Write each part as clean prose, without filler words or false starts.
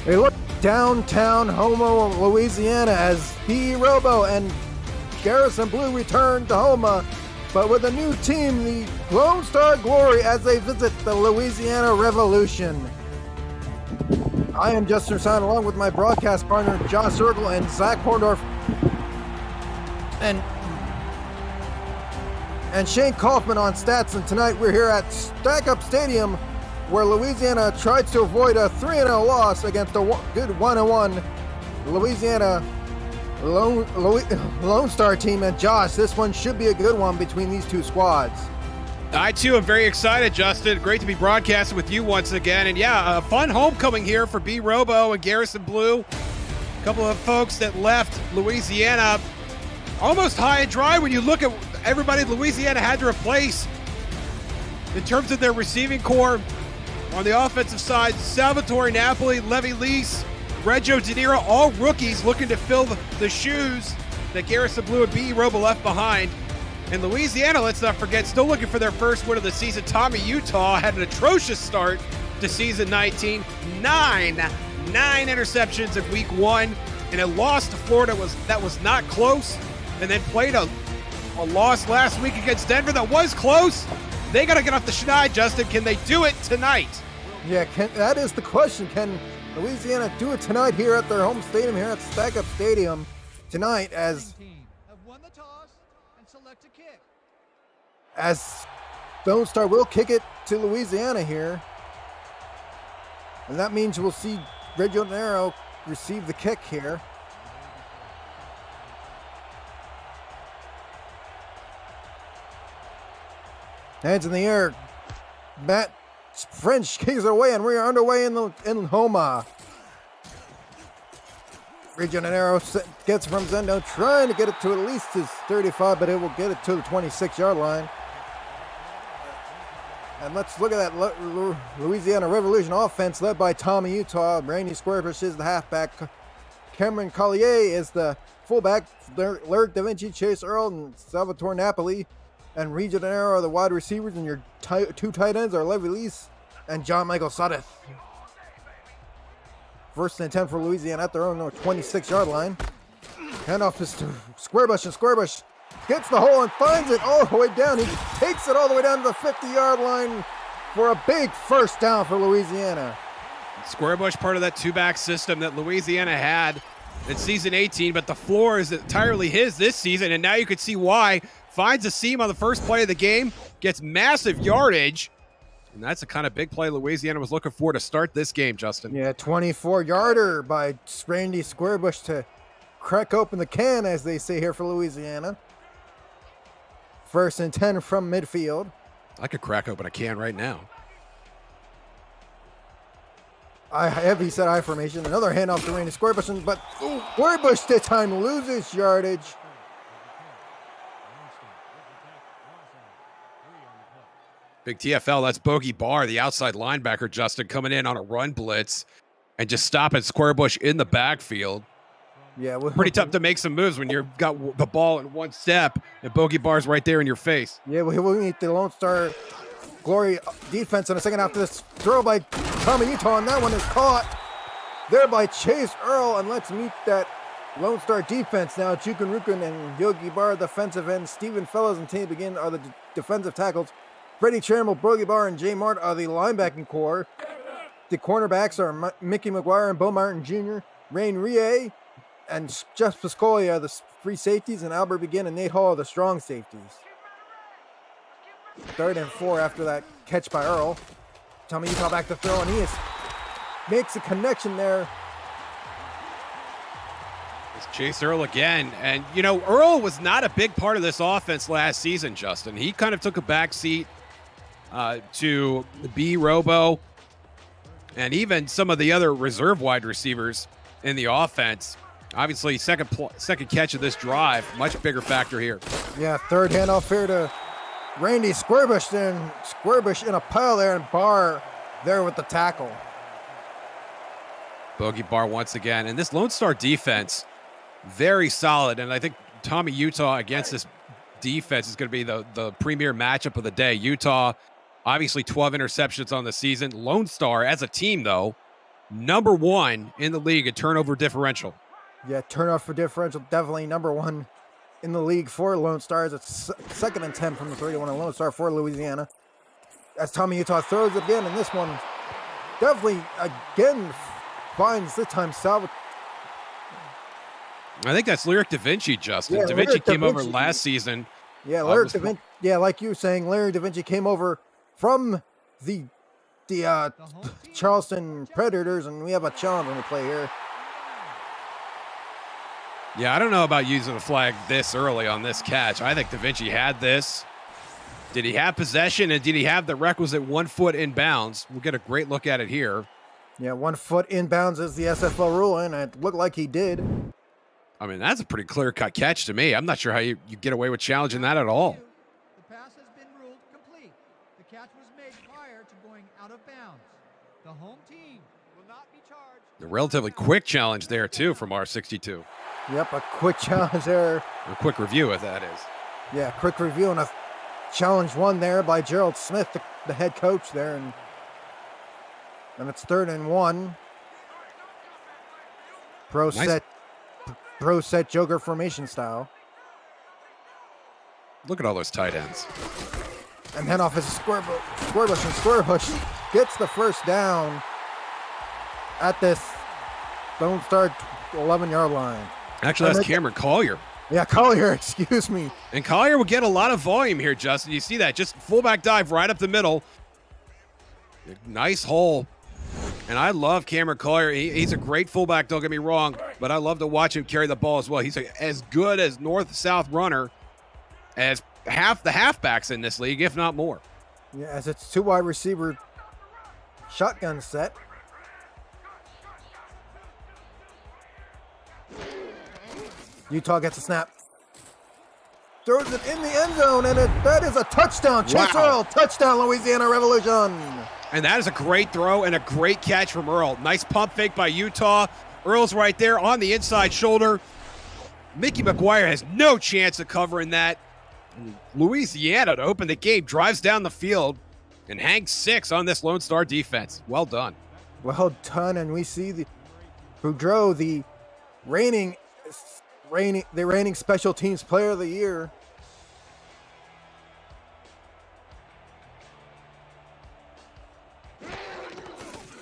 Hey, look, downtown Houma, Louisiana, as B. Robo and Garrison Blue return to Houma, but with a new team, the Lone Star Glory, as they visit the Louisiana Revolution. I am Justin Sound, along with my broadcast partner, Josh Circle and Zach Horndorf, and Shane Kaufman on stats. And tonight we're here at Stack Up Stadium, where Louisiana tried to avoid a 3-0 loss against a good 1-1 Louisiana Lone Star team. And Josh, this one should be a good one between these two squads. I too am very excited, Justin. Great to be broadcasting with you once again. And yeah, a fun homecoming here for B. Robo and Garrison Blue. A couple of folks that left Louisiana almost high and dry when you look at everybody Louisiana had to replace in terms of their receiving core. On the offensive side, Salvatore Napoli, Levy Lease, Reggio De Niro, all rookies looking to fill the shoes that Garrison Blue and B. Robo left behind. And Louisiana, let's not forget, still looking for their first win of the season. Tommy Utah had an atrocious start to season 19. Nine interceptions in week 1, and a loss to Florida that was not close, and then played a loss last week against Denver that was close. They got to get off the schneid, Justin. Can they do it tonight? Yeah, that is the question. Can Louisiana do it tonight here at their home stadium, here at Stack Up Stadium tonight, as Lone Star will kick it to Louisiana here. And that means we'll see Reggio De Niro receive the kick here. Hands in the air. Matt French kicks it away, and we are underway in Houma. Reggio De Niro gets from Zendo, trying to get it to at least his 35, but it will get it to the 26-yard line. And let's look at that Louisiana Revolution offense led by Tommy Utah. Randy Squarebush is the halfback. Cameron Collier is the fullback. Lyric Da Vinci, Chase Earl, and Salvatore Napoli. And Reggio De Niro are the wide receivers, and your two tight ends are Levy Lease and John Michael Sudeth. First and 10 for Louisiana at their own 26-yard line. Handoff is to Squarebush, and Squarebush gets the hole and finds it all the way down. He takes it all the way down to the 50-yard line for a big first down for Louisiana. Squarebush, part of that two-back system that Louisiana had in season 18, but the floor is entirely his this season, and now you can see why. Finds a seam on the first play of the game, gets massive yardage, and that's the kind of big play Louisiana was looking for to start this game, Justin. Yeah, 24-yarder by Randy Squarebush to crack open the can, as they say here for Louisiana. First and 10 from midfield. I could crack open a can right now. Heavy set I formation. Another handoff to Randy Squarebush, but Squarebush this time loses yardage. Big TFL, that's Bogey Barr, the outside linebacker, Justin, coming in on a run blitz and just stopping Squarebush in the backfield. Yeah, pretty tough to make some moves when you've got the ball in one step and Bogey Barr's right there in your face. Yeah, we'll meet the Lone Star Glory defense in a second after this throw by Tommy Utah, and that one is caught there by Chase Earl. And let's meet that Lone Star defense now. Chukun Rukun and Yogi Barr, defensive end. Stephen Fellows and Team Begin are the defensive tackles. Freddie Charamel, Bogey Barr, and Jay Mart are the linebacking core. The cornerbacks are Mickey McGuire and Bo Martin Jr., Rain Rie, and Jeff Piscoli are the free safeties, and Albert Begin and Nate Hall are the strong safeties. 3rd and 4 after that catch by Earl. Tommy Utah back to throw, and he makes a connection there. It's Chase Earl again. And, you know, Earl was not a big part of this offense last season, Justin. He kind of took a back seat to B. Robo and even some of the other reserve wide receivers in the offense. Obviously, second catch of this drive, much bigger factor here. Yeah, third handoff here to Randy Squarebush. Then Squarebush in a pile there, and Barr there with the tackle. Bogey Barr once again. And this Lone Star defense, very solid. And I think Tommy Utah against this defense is going to be the premier matchup of the day. Utah, obviously 12 interceptions on the season. Lone Star, as a team, though, #1 in the league at turnover differential. Yeah, turnover differential, definitely #1 in the league for Lone Stars. It's second and 10 from the 3-1 Lone Star for Louisiana. As Tommy Utah throws again, and this one definitely again finds this time salvage. I think that's Lyric Da Vinci, Justin. Yeah, Da Vinci Lyric Da came over Vinci. last season. Yeah, Lyric Da Vinci. Yeah, like you were saying, Larry Da Vinci came over from the Charleston Predators, and we have a challenge on the play here. Yeah, I don't know about using the flag this early on this catch. I think Da Vinci had this. Did he have possession, and did he have the requisite 1 foot in bounds? We'll get a great look at it here. Yeah, 1 foot inbounds is the SFL rule, and it looked like he did. I mean, that's a pretty clear-cut catch to me. I'm not sure how you get away with challenging that at all. The pass has been ruled complete. The catch was made prior to going out of bounds. The home team will not be charged. A relatively quick challenge there, too, from R62. Yep, a quick challenge there. A quick review of that is. Yeah, quick review and a challenge won there by Gerald Smith, the head coach there, and it's 3rd and 1. Pro set Joker formation style. Look at all those tight ends. And handoff is Squarebush, and Squarebush gets the first down at this Lone Star 11-yard line. Actually, that's Cameron Collier. Yeah, Collier, excuse me. And Collier will get a lot of volume here, Justin. You see that? Just fullback dive right up the middle. Nice hole. And I love Cameron Collier. He's a great fullback, don't get me wrong, but I love to watch him carry the ball as well. He's as good as north-south runner as half the halfbacks in this league, if not more. Yeah, as it's 2 wide receiver shotgun set. Utah gets a snap. Throws it in the end zone, and that is a touchdown. Chase Earl, touchdown, Louisiana Revolution. And that is a great throw and a great catch from Earl. Nice pump fake by Utah. Earl's right there on the inside shoulder. Mickey McGuire has no chance of covering that. Louisiana, to open the game, drives down the field and hangs 6 on this Lone Star defense. Well done. Well done, and we see Boudreaux, the reigning special teams player of the year.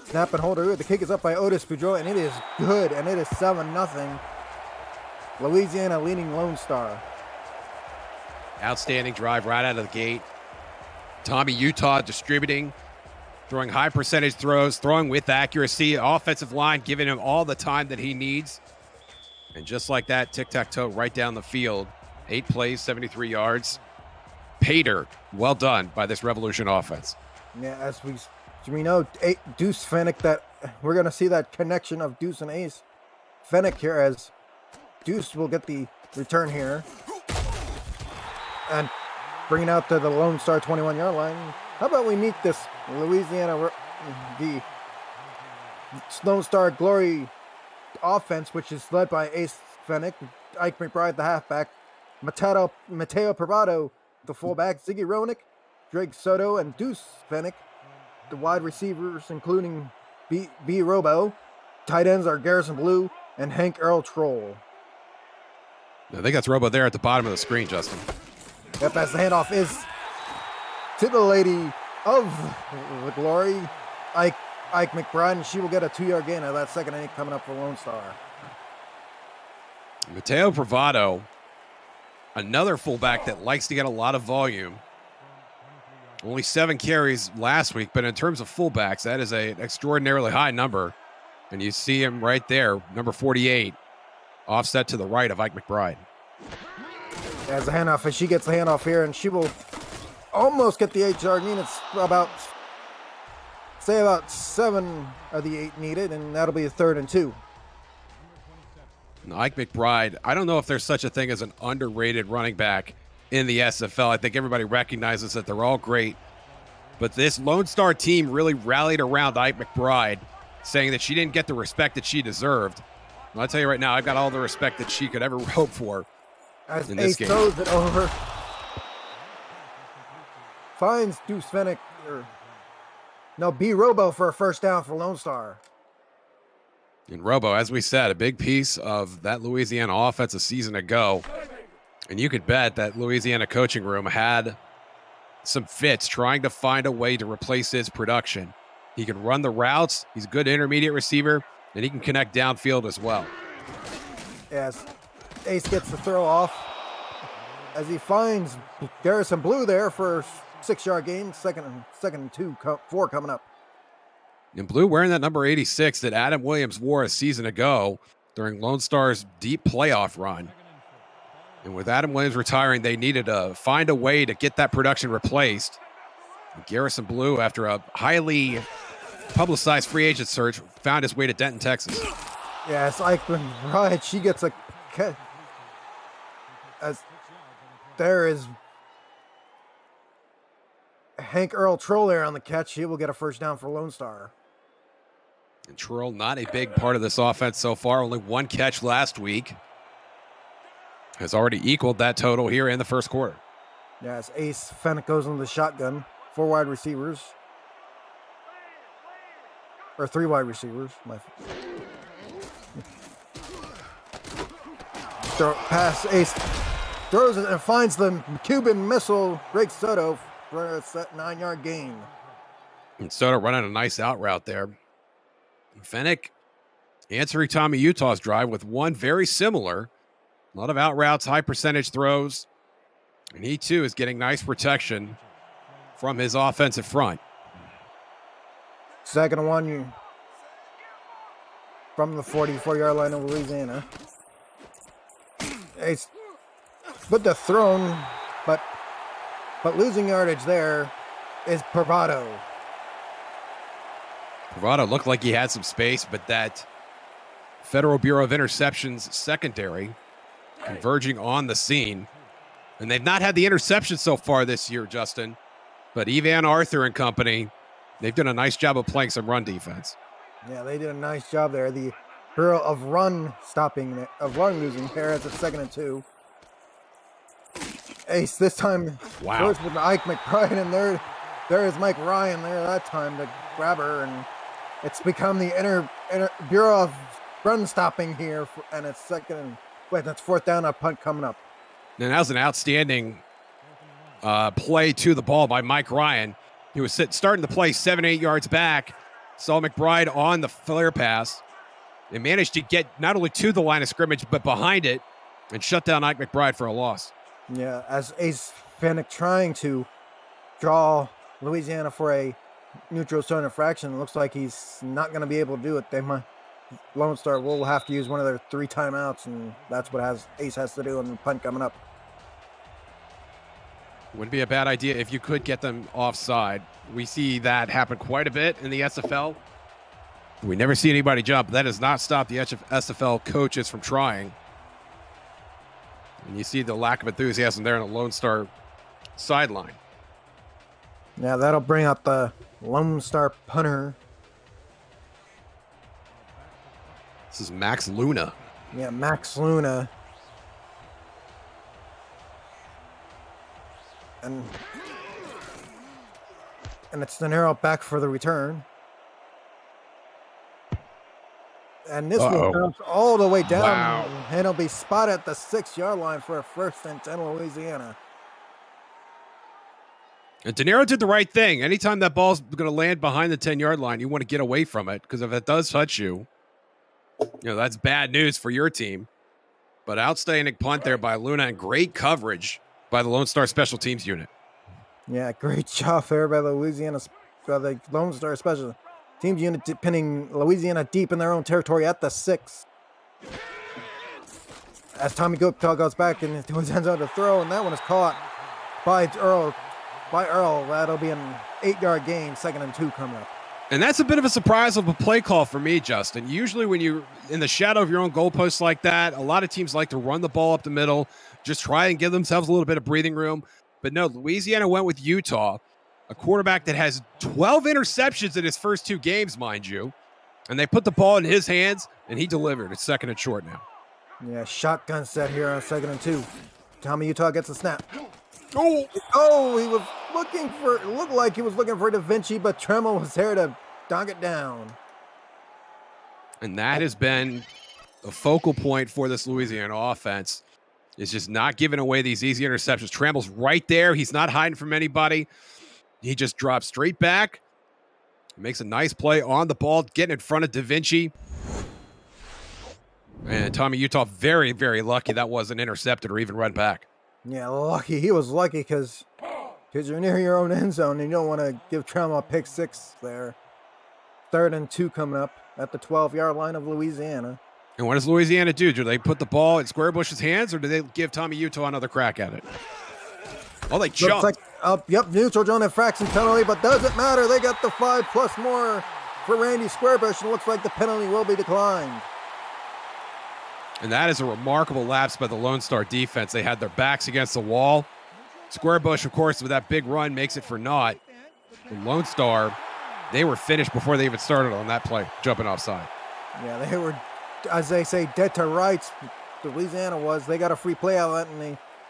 Snap and hold. The kick is up by Otis Boudreaux, and it is good, and it is 7-0. Louisiana leading Lone Star. Outstanding drive right out of the gate. Tommy Utah distributing, throwing high percentage throws, throwing with accuracy. Offensive line giving him all the time that he needs. And just like that, tic-tac-toe right down the field. 8 plays, 73 yards. Pater, well done by this Revolution offense. Yeah, as we know, Deuce Fennick, that we're going to see that connection of Deuce and Ace Fennick here, as Deuce will get the return here. And bringing out to the Lone Star 21-yard line. How about we meet this Louisiana, the Lone Star Glory offense, which is led by Ace Fennick, Ike McBride, the halfback, Mateo Privado, the fullback, Ziggy Ronick, Drake Soto, and Deuce Fennick, the wide receivers, including B. Robo. Tight ends are Garrison Blue and Hank Earl Troll. I think that's Robo there at the bottom of the screen, Justin. Yep, as the handoff is to the lady of the glory, Ike McBride, and she will get a 2-yard gain of that second inning coming up for Lone Star. Mateo Privado, another fullback that likes to get a lot of volume. Only 7 carries last week, but in terms of fullbacks, that is an extraordinarily high number. And you see him right there, number 48, offset to the right of Ike McBride. As the handoff, as she gets the handoff here, and she will almost get the 8-yard gain. It's about 7 of the 8 needed, and that'll be a 3rd and 2. Now, Ike McBride, I don't know if there's such a thing as an underrated running back in the SFL. I think everybody recognizes that they're all great. But this Lone Star team really rallied around Ike McBride, saying that she didn't get the respect that she deserved. And I'll tell you right now, I've got all the respect that she could ever hope for As in this Ace game. throws it over, finds Deuce Fennick, B. Robo for a first down for Lone Star. And Robo, as we said, a big piece of that Louisiana offense a season ago. And you could bet that Louisiana coaching room had some fits trying to find a way to replace his production. He can run the routes. He's a good intermediate receiver, and he can connect downfield as well. As Ace gets the throw off, as he finds Garrison Blue there for 6-yard gain, second and 4 coming up. And Blue wearing that number 86 that Adam Williams wore a season ago during Lone Star's deep playoff run. And with Adam Williams retiring, they needed to find a way to get that production replaced. And Garrison Blue, after a highly publicized free agent search, found his way to Denton, Texas. Yeah, it's like when Riot, she gets a catch. As there is Hank Earl Troller on the catch, he will get a first down for Lone Star. And Troll, not a big part of this offense so far. Only one catch last week. Has already equaled that total here in the first quarter. Yeah, as Ace Fennec goes into the shotgun. 4 wide receivers. Or 3 wide receivers. Pass, Ace throws it and finds the Cuban missile. Greg Soto for a 9-yard gain. And Soto running a nice out route there. Fennec answering Tommy Utah's drive with one very similar. A lot of out routes, high percentage throws. And he too is getting nice protection from his offensive front. 2nd and 1 from the 44-yard line of Louisiana. Ace with the thrown, but losing yardage there is Bravado. Bravado looked like he had some space, but that Federal Bureau of Interceptions secondary converging on the scene. And they've not had the interception so far this year, Justin. But Evan Arthur and company, they've done a nice job of playing some run defense. Yeah, they did a nice job there. The hero of run losing here as a 2nd and 2. Ace this time goes with Ike McBride, and there is Mike Ryan there that time to grab her, and it's become the inner Bureau of Run stopping here, and it's that's 4th down, a punt coming up. And that was an outstanding play to the ball by Mike Ryan. He was starting the play 7-8 yards back, saw McBride on the flare pass, and managed to get not only to the line of scrimmage, but behind it, and shut down Ike McBride for a loss. Yeah, as Ace Fennec trying to draw Louisiana for a neutral zone infraction, it looks like he's not going to be able to do it. Lone Star will have to use one of their 3 timeouts, and that's what Ace has to do on the punt coming up. Wouldn't be a bad idea if you could get them offside. We see that happen quite a bit in the SFL. We never see anybody jump. That does not stop the SFL coaches from trying. And you see the lack of enthusiasm there on the Lone Star sideline. Yeah, that'll bring up the Lone Star punter. This is Max Luna. Yeah, Max Luna. And it's the narrow back for the return. And this one comes all the way down. Wow. And it'll be spotted at the 6-yard line for a 1st and 10 Louisiana. And De Niro did the right thing. Anytime that ball's going to land behind the 10-yard line, you want to get away from it, because if it does touch you, that's bad news for your team. But outstanding punt there by Luna, and great coverage by the Lone Star Special Teams unit. Yeah, great job there by the Lone Star Special Teams unit, pinning Louisiana deep in their own territory at the 6. As Tommy Gupta goes back and his end zone to throw, and that one is caught by Earl. That'll be an 8-yard gain, 2nd and 2 coming up. And that's a bit of a surprise of a play call for me, Justin. Usually when you're in the shadow of your own goalposts like that, a lot of teams like to run the ball up the middle, just try and give themselves a little bit of breathing room. But no, Louisiana went with Utah, a quarterback that has 12 interceptions in his first 2 games, mind you. And they put the ball in his hands, and he delivered. It's 2nd and short now. Yeah, shotgun set here on 2nd and 2. Tommy Utah gets a snap. Oh, He was looked like he was looking for Da Vinci, but Tremel was there to dog it down. And that has been a focal point for this Louisiana offense, is just not giving away these easy interceptions. Trammell's right there. He's not hiding from anybody. He just drops straight back, makes a nice play on the ball, getting in front of Da Vinci. And Tommy Utah, very, very lucky that wasn't intercepted or even run back. Yeah, lucky. He was lucky because you're near your own end zone and you don't want to give Trammell a pick six there. 3rd and 2 coming up at the 12-yard line of Louisiana. And what does Louisiana do? Do they put the ball in Squarebush's hands, or do they give Tommy Utah another crack at it? Oh, they jumped. Looks like, yep, neutral zone infraction penalty, but doesn't matter. They got the 5+ more for Randy Squarebush, and it looks like the penalty will be declined. And that is a remarkable lapse by the Lone Star defense. They had their backs against the wall. Squarebush, of course, with that big run, makes it for naught. The Lone Star, they were finished before they even started on that play, jumping offside. Yeah, they were, as they say, dead to rights. Louisiana was. They got a free play outlet,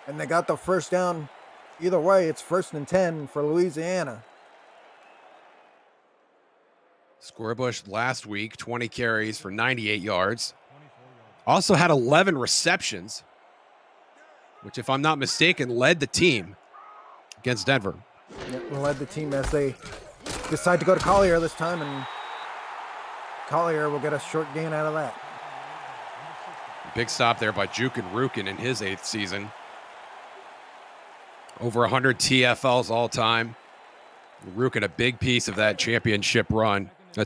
and they got the first down. Either way, it's 1st and 10 for Louisiana. Squarebush last week, 20 carries for 98 yards. Also had 11 receptions, which, if I'm not mistaken, led the team against Denver. Yeah, led the team as they decide to go to Collier this time, and Collier will get a short gain out of that. Big stop there by Jukin Rukin in his 8th season. Over 100 TFLs all time. Rukin, a big piece of that championship run, a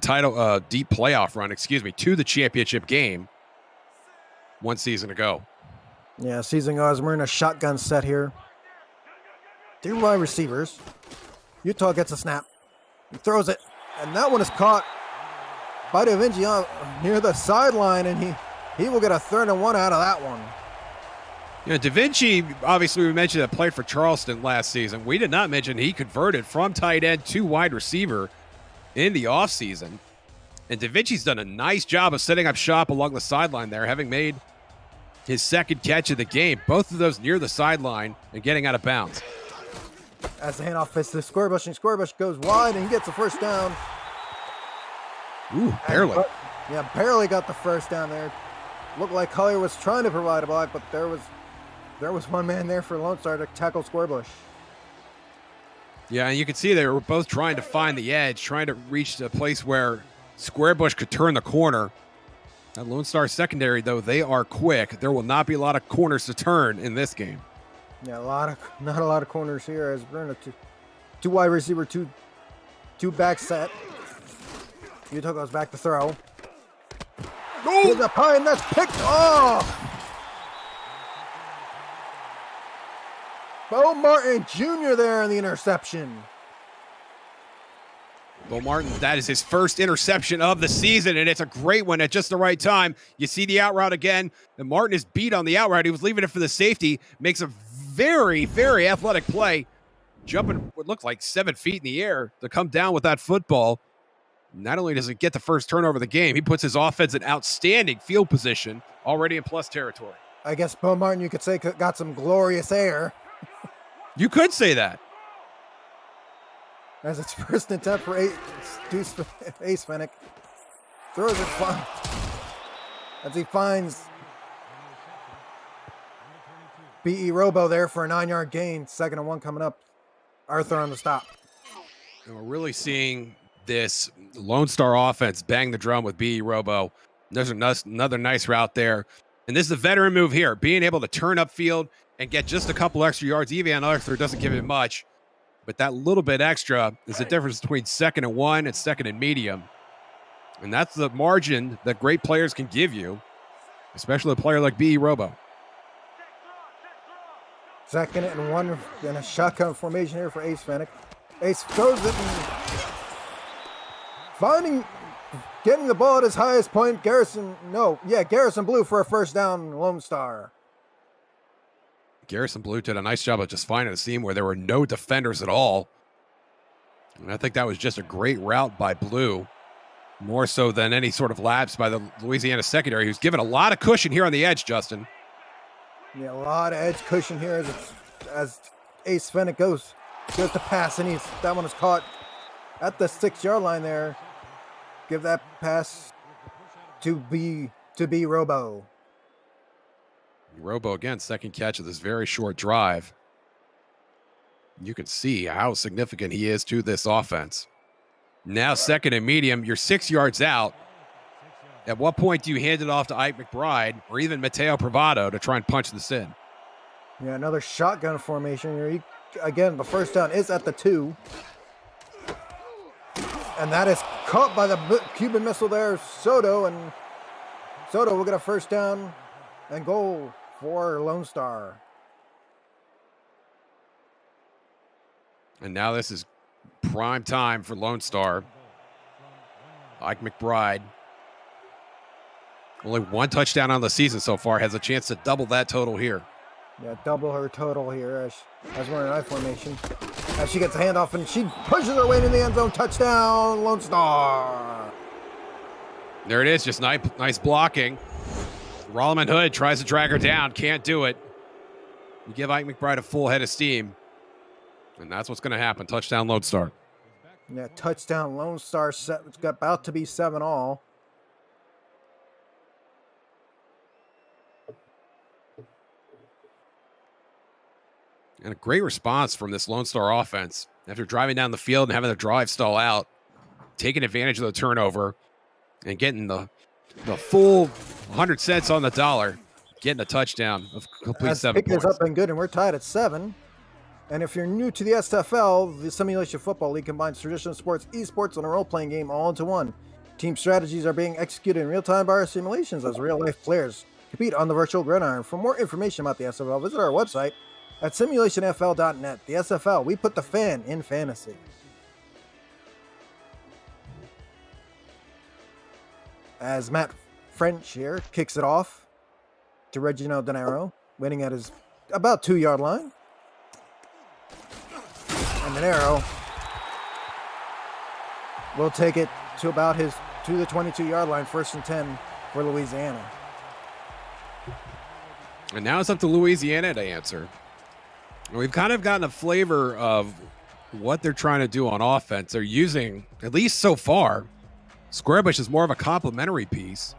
deep playoff run, to the championship game 1 season ago. Yeah, season ago, as we're in a shotgun set here. 3 wide receivers. Utah gets a snap. He throws it, and that one is caught by Da Vinci near the sideline, and he will get a 3rd and 1 out of that one. Da Vinci, obviously, we mentioned that played for Charleston last season. We did not mention he converted from tight end to wide receiver in the offseason. And Da Vinci's done a nice job of setting up shop along the sideline there, having made his 2nd catch of the game. Both of those near the sideline and getting out of bounds. As the handoff fits to Squarebush, and Squarebush goes wide, and he gets the first down. Ooh, barely. Barely got the first down there. Looked like Collier was trying to provide a block, but there was one man there for Lone Star to tackle Squarebush. Yeah, and you can see they were both trying to find the edge, trying to reach a place where Squarebush could turn the corner. That Lone Star secondary, though, they are quick. There will not be a lot of corners to turn in this game. Yeah, not a lot of corners here as we're in a two wide receiver, two back set. Utah goes back to throw. Here's a pie, and that's picked off. Bo Martin Jr. there in the interception. Bo Martin, that is his first interception of the season, and it's a great one at just the right time. You see the out route again, and Martin is beat on the out route. He was leaving it for the safety, makes a very, very athletic play, jumping what looked like 7 feet in the air to come down with that football. Not only does he get the first turnover of the game, he puts his offense in outstanding field position, already in plus territory. I guess Bo Martin, you could say, got some glorious air. You could say that. As it's 1st and 10 for Ace Fennick. Throws it fine. As he finds B.E. Robo there for a 9-yard gain. 2nd and 1 coming up. Arthur on the stop. And we're really seeing this Lone Star offense bang the drum with B.E. Robo. There's another nice route there. And this is a veteran move here, being able to turn upfield and get just a couple extra yards. Evan Arthur doesn't give it much, but that little bit extra is the difference between 2nd and 1 and 2nd and medium. And that's the margin that great players can give you, especially a player like B.E. Robo. 2nd and 1 in a shotgun formation here for Ace Fennick. Ace throws it and getting the ball at his highest point. Garrison Blue for a first down, Lone Star. Garrison Blue did a nice job of just finding a seam where there were no defenders at all. And I think that was just a great route by Blue, more so than any sort of lapse by the Louisiana secondary, who's given a lot of cushion here on the edge, Justin. Yeah, a lot of edge cushion here as Ace Fennick goes to pass, and that one is caught at the 6-yard line there. Give that pass to be Robo. Robo again, second catch of this very short drive. You can see how significant he is to this offense. Now second and medium, you're 6 yards out. At what point do you hand it off to Ike McBride or even Mateo Privado to try and punch this in? Yeah, another shotgun formation here. Again, the first down is at the 2. And that is caught by the Cuban missile there, Soto. And Soto will get a first down and goal for Lone Star. And now this is prime time for Lone Star. Ike McBride, only 1 touchdown on the season so far, has a chance to double that total here. Yeah, double her total here as we're in I formation. As she gets a handoff and she pushes her way into the end zone. Touchdown, Lone Star. There it is, just nice blocking. Rolleman Hood tries to drag her down, can't do it. You give Ike McBride a full head of steam, and that's what's going to happen. Touchdown, Lone Star. Yeah, touchdown, Lone Star. It's about to be 7-all. And a great response from this Lone Star offense after driving down the field and having the drive stall out, taking advantage of the turnover and getting the full 100 cents on the dollar, getting a touchdown of complete 7 points. Up and good, and we're tied at 7. And if you're new to the SFL, the Simulation Football League combines traditional sports, esports, and a role-playing game all into one. Team strategies are being executed in real time by our simulations as real-life players compete on the virtual gridiron. For more information about the SFL, visit our website at simulationfl.net. The SFL, we put the fan in fantasy. As Matt French here kicks it off to Reginald De Niro, winning at his about 2-yard line. And De Niro will take it to the 22-yard line, 1st and 10 for Louisiana. And now it's up to Louisiana to answer. We've kind of gotten a flavor of what they're trying to do on offense. They're using, at least so far, Squarebush is more of a complementary piece.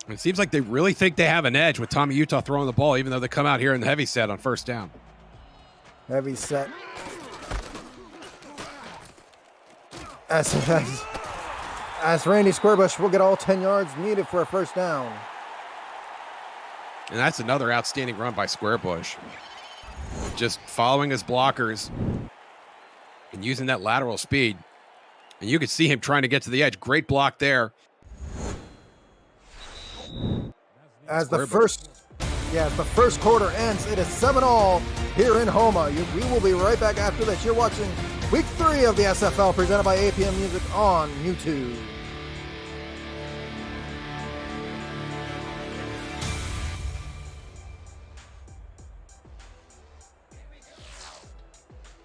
It seems like they really think they have an edge with Tommy Utah throwing the ball, even though they come out here in the heavy set on 1st down. Heavy set. As Randy Squarebush will get all 10 yards needed for a 1st down. And that's another outstanding run by Squarebush. Just following his blockers and using that lateral speed. And you could see him trying to get to the edge. Great block there. As the first quarter ends, it is 7-all here in Houma. We will be right back after this. You're watching Week 3 of the SFL presented by APM Music on YouTube.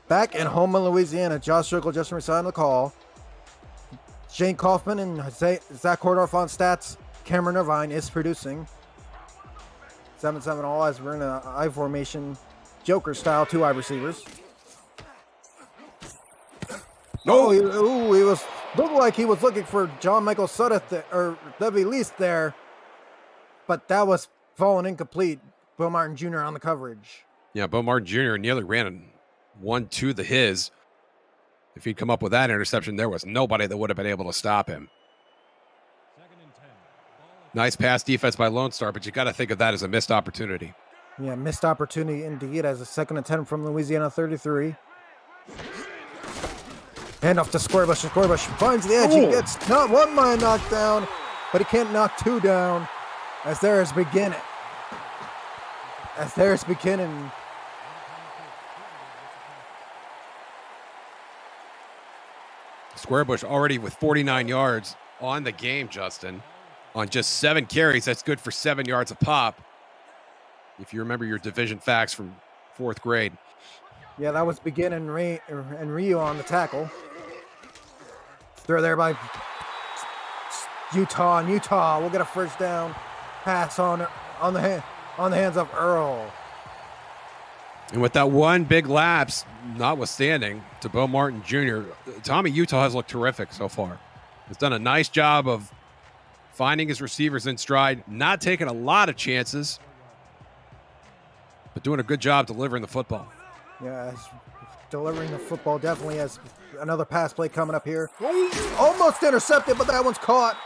Back in Houma, Louisiana, Josh Strickle just resigned the call. Shane Kaufman and Zach Hordorf on stats. Cameron Irvine is producing. 7-7 all as we're in an I formation, Joker style, 2 wide receivers. No, he looked like he was looking for John Michael Sudduth or Levy Least there, but that was fallen incomplete. Bo Martin Jr. on the coverage. Yeah, Bo Martin Jr. nearly ran 1 to the his. If he'd come up with that interception, there was nobody that would have been able to stop him. Nice pass defense by Lone Star, but you got to think of that as a missed opportunity. Yeah, missed opportunity indeed as a 2nd and 10 from Louisiana 33. Handoff to Squarebush. Squarebush finds the edge. He gets not 1 man knocked down, but he can't knock 2 down as there is beginning. Squarebush already with 49 yards on the game, Justin. On just 7 carries, that's good for 7 yards a pop. If you remember your division facts from 4th grade. Yeah, that was Begin and Rio on the tackle. Throw there by Utah, and Utah will get a 1st down pass on the hands of Earl. And with that 1 big lapse, notwithstanding, to Bo Martin Jr., Tommy Utah has looked terrific so far. He's done a nice job of finding his receivers in stride, not taking a lot of chances, but doing a good job delivering the football. Yeah, delivering the football definitely has another pass play coming up here. Almost intercepted, but that one's caught.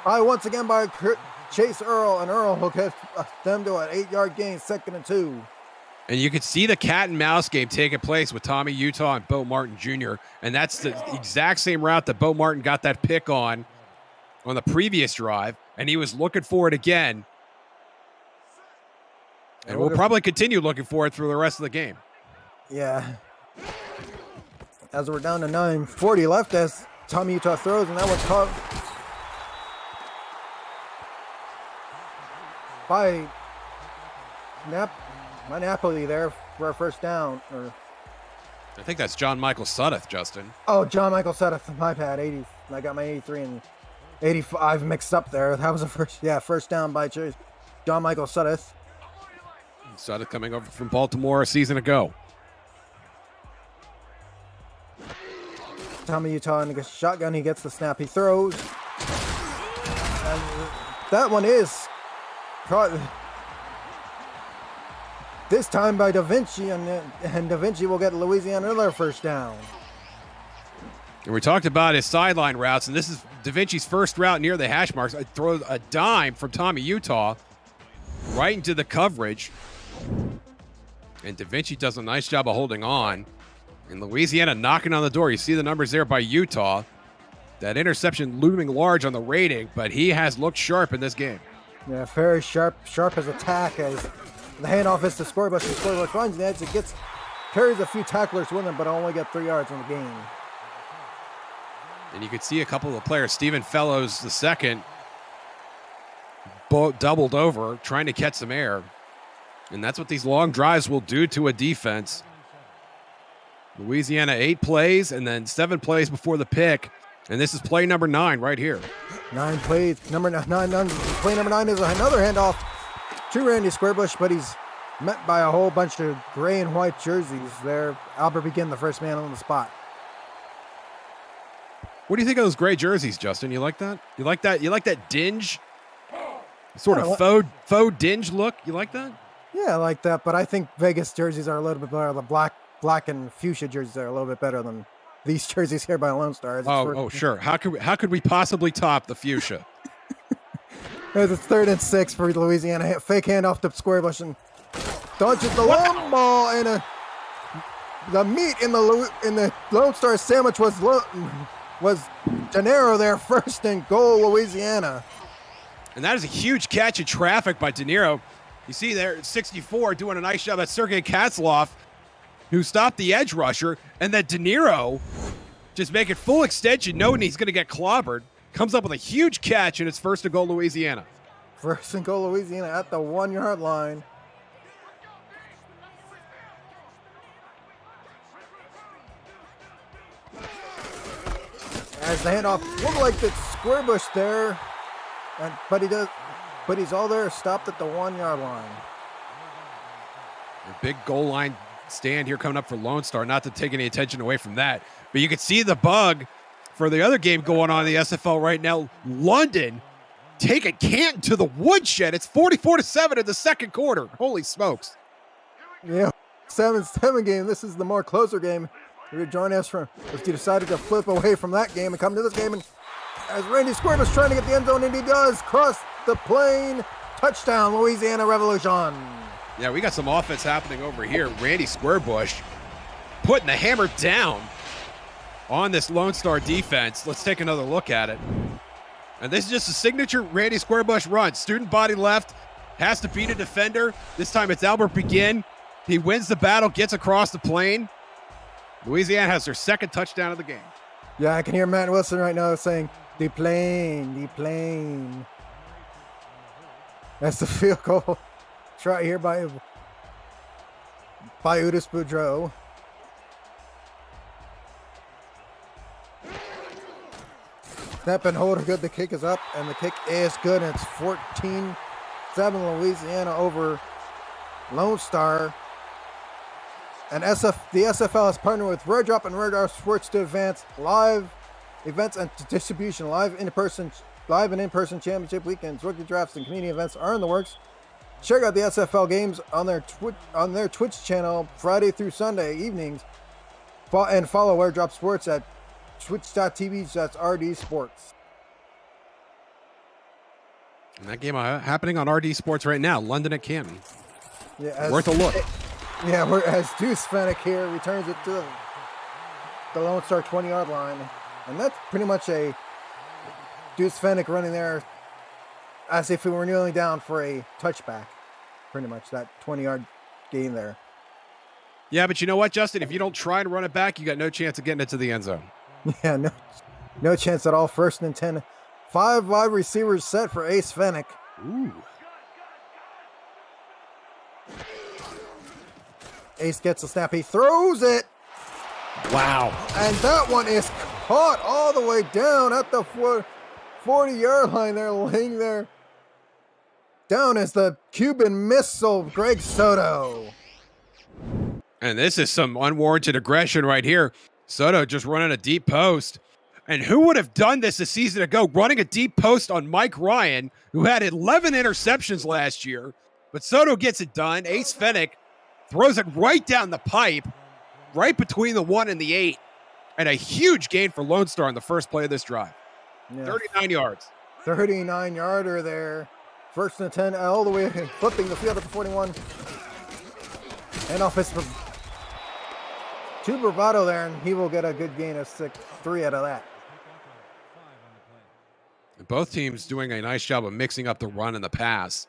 Once again by Chase Earl, and Earl will get them to an 8-yard gain, 2nd and 2. And you could see the cat and mouse game taking place with Tommy Utah and Bo Martin Jr. And that's the exact same route that Bo Martin got that pick on the previous drive, and he was looking for it again. And we'll probably continue looking for it through the rest of the game. Yeah. As we're down to 9:40 left as Tommy Utah throws, and that one's caught by Napoli there for a first down. I think that's John Michael Suddeth, Justin. Oh, John Michael Suddeth, my bad. 80. I got my 83 and 85 mixed up there. That was a first down by John Michael Suddeth. Suddeth coming over from Baltimore a season ago. Tommy Utah in the shotgun. He gets the snap. He throws. And that one is caught this time by Da Vinci, and Da Vinci will get Louisiana another first down. And we talked about his sideline routes, and this is Da Vinci's first route near the hash marks. I throw a dime from Tommy Utah right into the coverage. And Da Vinci does a nice job of holding on. And Louisiana knocking on the door. You see the numbers there by Utah. That interception looming large on the rating, but he has looked sharp in this game. Yeah, very sharp as attack as the handoff is to Scorebush, and Scorebush finds the edge. It carries a few tacklers with him, but only got 3 yards in the game. And you could see a couple of the players, Stephen Fellows II, doubled over, trying to catch some air. And that's what these long drives will do to a defense. Louisiana 8 plays and then 7 plays before the pick. And this is play number 9 right here. 9 plays. Play number 9 is another handoff to Randy Squarebush, but he's met by a whole bunch of gray and white jerseys there. Albert Begin, the first man on the spot. What do you think of those gray jerseys, Justin? You like that? You like that dinge? Sort of faux dinge look? You like that? Yeah, I like that, but I think Vegas jerseys are a little bit better. The black and fuchsia jerseys are a little bit better than these jerseys here by Lone Star. Sure. How could we possibly top the fuchsia? It's 3rd and 6 for Louisiana. Fake handoff to Squarebush and dodges the long ball, and the meat in the Lone Star sandwich was Gennaro there, 1st and goal, Louisiana. And that is a huge catch in traffic by De Niro. You see there, 64 doing a nice job. That's Sergei Katzloff, who stopped the edge rusher, and then De Niro just making full extension, knowing he's going to get clobbered, comes up with a huge catch, and it's 1st and goal, Louisiana. 1st and goal, Louisiana at the 1-yard line. As the handoff looked like it's Squarebush there, but he's all there, stopped at the 1-yard line. A big goal line stand here coming up for Lone Star, not to take any attention away from that, but you can see the bug for the other game going on in the SFL right now. London taking Canton to the woodshed. It's 44-7 in the second quarter. Holy smokes. Yeah, 7-7 game. This is the more closer game. You're joining us if you decided to flip away from that game and come to this game. And as Randy Squarebush trying to get the end zone, and he does, cross the plane. Touchdown, Louisiana Revolution. Yeah, we got some offense happening over here. Randy Squarebush putting the hammer down on this Lone Star defense. Let's take another look at it. And this is just a signature Randy Squarebush run. Student body left, has to beat a defender. This time it's Albert Begin. He wins the battle, gets across the plane. Louisiana has their 2nd touchdown of the game. Yeah, I can hear Matt Wilson right now saying, the plane. That's the field goal. Try here by Udis Boudreau. Snap and hold are good. The kick is up, and the kick is good. And it's 14-7 Louisiana over Lone Star. And the SFL has partnered with Red Drop and Red Drop Sports to advance live events and distribution, live and in-person championship weekends, rookie drafts, and community events are in the works. Check out the SFL games on their Twitch channel Friday through Sunday evenings, and follow Airdrop Sports at twitch.tv/RD Sports. And that game happening on RD Sports right now, London at Canton. Yeah, worth a look. As Deuce Fennec here returns it to the Lone Star 20-yard line. And that's pretty much a Deuce Fennec running there as if we were kneeling down for a touchback. Pretty much that 20-yard gain there. Yeah, but you know what, Justin? If you don't try to run it back, you got no chance of getting it to the end zone. Yeah, no chance at all. 1st and 10. 5 wide receivers set for Ace Fennec. Ooh. Ace gets the snap. He throws it. Wow. And that one is caught all the way down at the 40-yard line there, laying there. Down is the Cuban Missile, Greg Soto. And this is some unwarranted aggression right here. Soto just running a deep post. And who would have done this a season ago, running a deep post on Mike Ryan, who had 11 interceptions last year? But Soto gets it done. Ace Fennec throws it right down the pipe, right between the 1 and the 8. And a huge gain for Lone Star on the first play of this drive. Yeah. 39 yards. 39-yarder there. 1st and 10, all the way, flipping the field at the 41. And off his to Bravado there, and he will get a good gain of 3 out of that. Both teams doing a nice job of mixing up the run and the pass.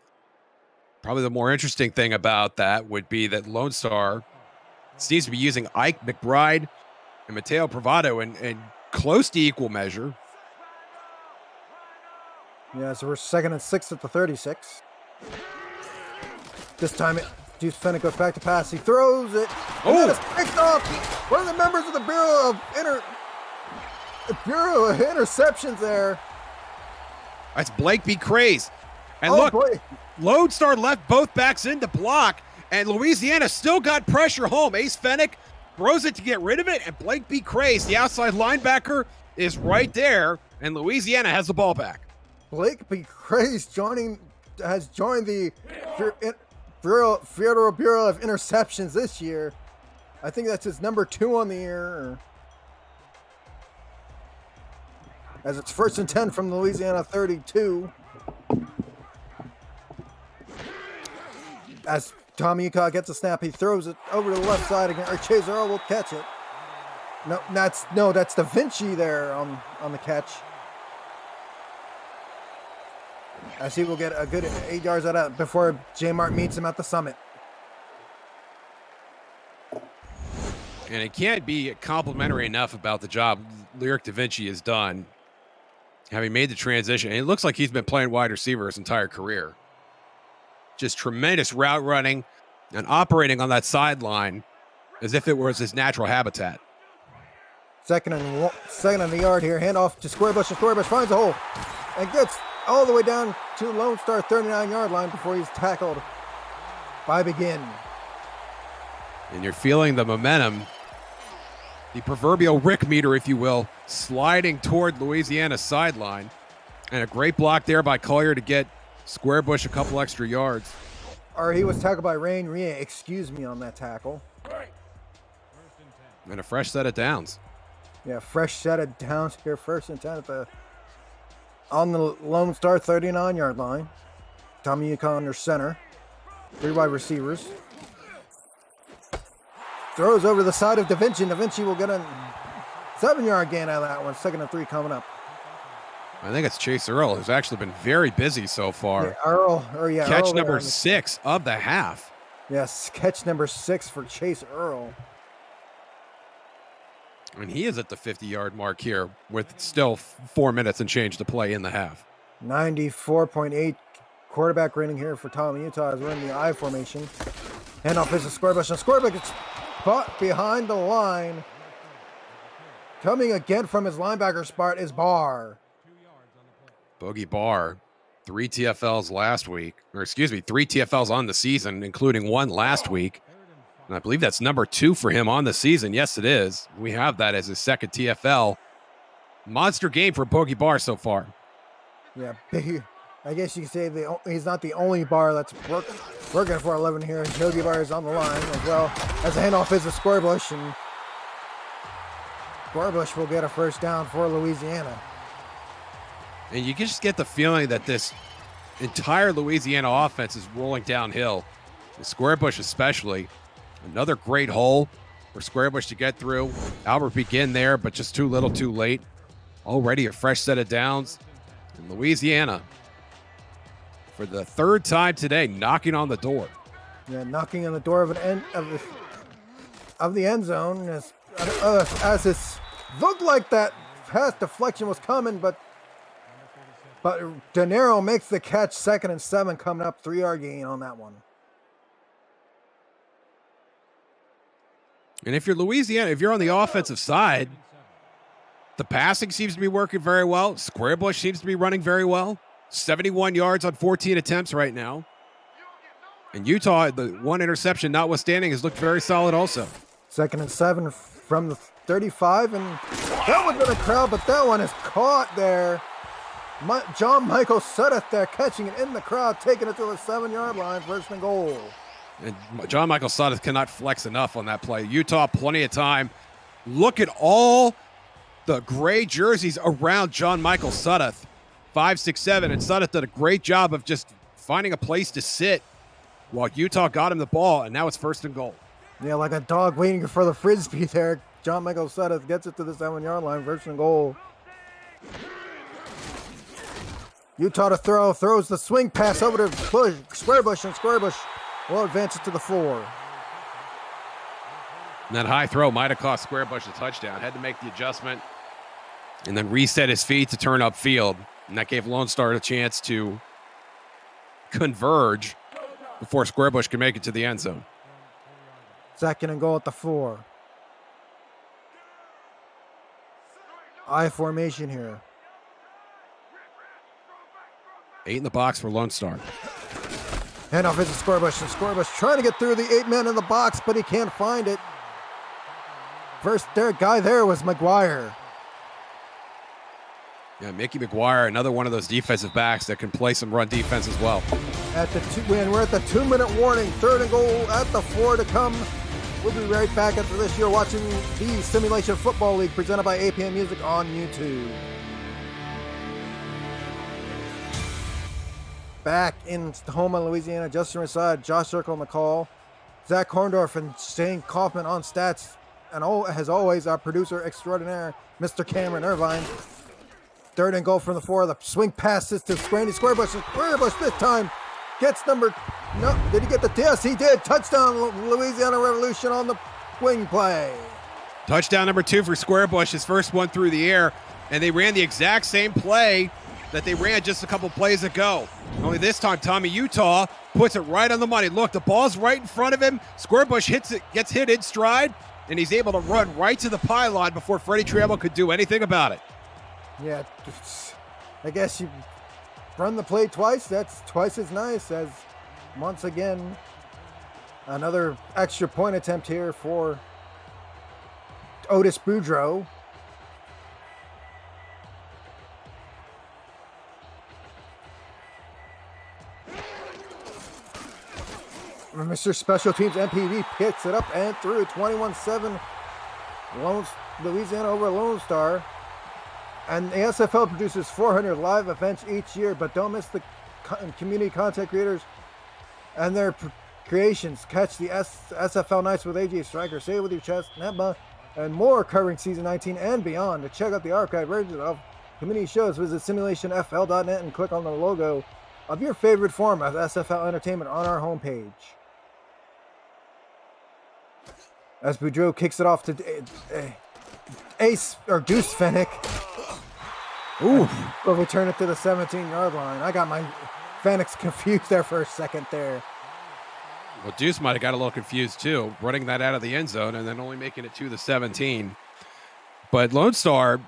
Probably the more interesting thing about that would be that Lone Star seems to be using Ike McBride and Mateo Bravado in close to equal measure. Yeah, so we're 2nd and 6 at the 36. This time Deuce Fennec goes back to pass. He throws it. And then it's picked off. One of the members of the Bureau of Interceptions there. That's Blake B. Craze. And look, Lone Star left both backs in to block, and Louisiana still got pressure home. Ace Fennec throws it to get rid of it, and Blake B. Craze, the outside linebacker, is right there, and Louisiana has the ball back. Blake B. Craze has joined the Federal Bureau of Interceptions this year. I think that's his number 2 on the year. As it's 1st and 10 from the Louisiana 32. As Tommy Yuka gets a snap, he throws it over to the left side again. Or Chase Earl will catch it. That's Da Vinci there on the catch. As he will get a good 8 yards out of it before J Mart meets him at the summit. And it can't be complimentary enough about the job Lyric Da Vinci has done, having made the transition. And it looks like he's been playing wide receiver his entire career. Just tremendous route running and operating on that sideline as if it was his natural habitat. Second on the yard here. Hand off to Squarebush, and Squarebush finds a hole and gets all the way down to Lone Star 39-yard line before he's tackled by Begin. And you're feeling the momentum, the proverbial Rick meter, if you will, sliding toward Louisiana's sideline. And a great block there by Collier to get Squarebush a couple extra yards. Or he was tackled by Rain Ria, excuse me, on that tackle. And a fresh set of downs. Yeah, fresh set of downs here. 1st and 10 on the Lone Star 39-yard line. Tommy Yuka under center. 3 wide receivers. Throws over the side of Da Vinci. Da Vinci will get a 7-yard gain out of that one. 2nd and 3 coming up. I think it's Chase Earl, who's actually been very busy so far. Yeah, catch Earl number 6 of the half. Yes, catch number 6 for Chase Earl. And he is at the 50-yard mark here with still 4 minutes and change to play in the half. 94.8 quarterback rating here for Tommy Utah as we're in the I formation. Handoff is a Squarebush, and Squarebush gets caught behind the line. Coming again from his linebacker spot is Barr. Bogey Barr, 3 TFLs last week, or excuse me, 3 TFLs on the season, including 1 last week. And I believe that's number 2 for him on the season. Yes, it is. We have that as his 2nd TFL. Monster game for Bogey Bar so far. Yeah, big. I guess you could say he's not the only bar that's working for 11 here. Bogey Bar is on the line as well as the handoff is a Squarebush, and Squarebush will get a first down for Louisiana. And you can just get the feeling that this entire Louisiana offense is rolling downhill. The Squarebush especially. Another great hole for Squarebush to get through. Albert begin there, but just too little too late. Already a fresh set of downs. And Louisiana, for the third time today, knocking on the door. Yeah, knocking on the door of the end zone as it looked like that pass deflection was coming, but De Niro makes the catch. 2nd and 7 coming up, 3-yard gain on that one. And if you're Louisiana, if you're on the offensive side, the passing seems to be working very well. Squarebush seems to be running very well. 71 yards on 14 attempts right now. And Utah, the one interception notwithstanding, has looked very solid also. 2nd and 7 from the 35, and that was in the crowd, but that one is caught there. John Michael Sudduth there catching it in the crowd, taking it to the 7-yard line, 1st and goal. And John Michael Sudduth cannot flex enough on that play. Utah, plenty of time. Look at all the gray jerseys around John Michael Sudduth. 5, 6, 7. And Sudduth did a great job of just finding a place to sit while Utah got him the ball, and now it's 1st and goal. Yeah, like a dog waiting for the frisbee there. John Michael Sudduth gets it to the 7-yard line, 1st and goal. Utah to throw, throws the swing pass over to Squarebush, and Squarebush will advance it to the 4. And that high throw might have cost Squarebush a touchdown. Had to make the adjustment and then reset his feet to turn upfield. And that gave Lone Star a chance to converge before Squarebush could make it to the end zone. 2nd and goal at the 4. I formation here. 8 in the box for Lone Star. Handoff is to Squarebush, and Squarebush trying to get through the 8 men in the box, but he can't find it. First guy there was McGuire. Yeah, Mickey McGuire, another one of those defensive backs that can play some run defense as well. We're at the 2-minute warning. 3rd and goal at the 4 to come. We'll be right back after this. You're watching the Simulation Football League presented by APM Music on YouTube. Back in Houma, Louisiana, Justin Rasad, Josh Circle on the call, Zach Horndorf and Shane Kaufman on stats, and as always, our producer extraordinaire, Mr. Cameron Irvine. 3rd and goal from the 4. The swing passes to Randy Squarebush, and Squarebush this time gets did he get the, yes, he did. Touchdown, Louisiana Revolution on the wing play. Touchdown number 2 for Squarebush, his first one through the air, and they ran the exact same play that they ran just a couple plays ago. Only this time, Tommy Utah puts it right on the money. Look, the ball's right in front of him. Squarebush gets hit in stride, and he's able to run right to the pylon before Freddie Trammell could do anything about it. Yeah, I guess you run the play twice. That's twice as nice, as once again, another extra point attempt here for Otis Boudreaux. Mr. Special Teams MPV picks it up and through 21-7. Louisiana over Lone Star. And the SFL produces 400 live events each year, but don't miss the community content creators and their creations. Catch the SFL Nights with AJ Striker, Say It With Your Chest, NEMA, and more covering Season 19 and beyond. To check out the archive versions of community shows, visit simulationfl.net and click on the logo of your favorite form of SFL entertainment on our homepage. As Boudreaux kicks it off to Ace or Deuce Fennick. Ooh, we'll return it to the 17-yard line. I got my Fennick's confused there for a second there. Well, Deuce might have got a little confused too, running that out of the end zone and then only making it to the 17. But Lone Star,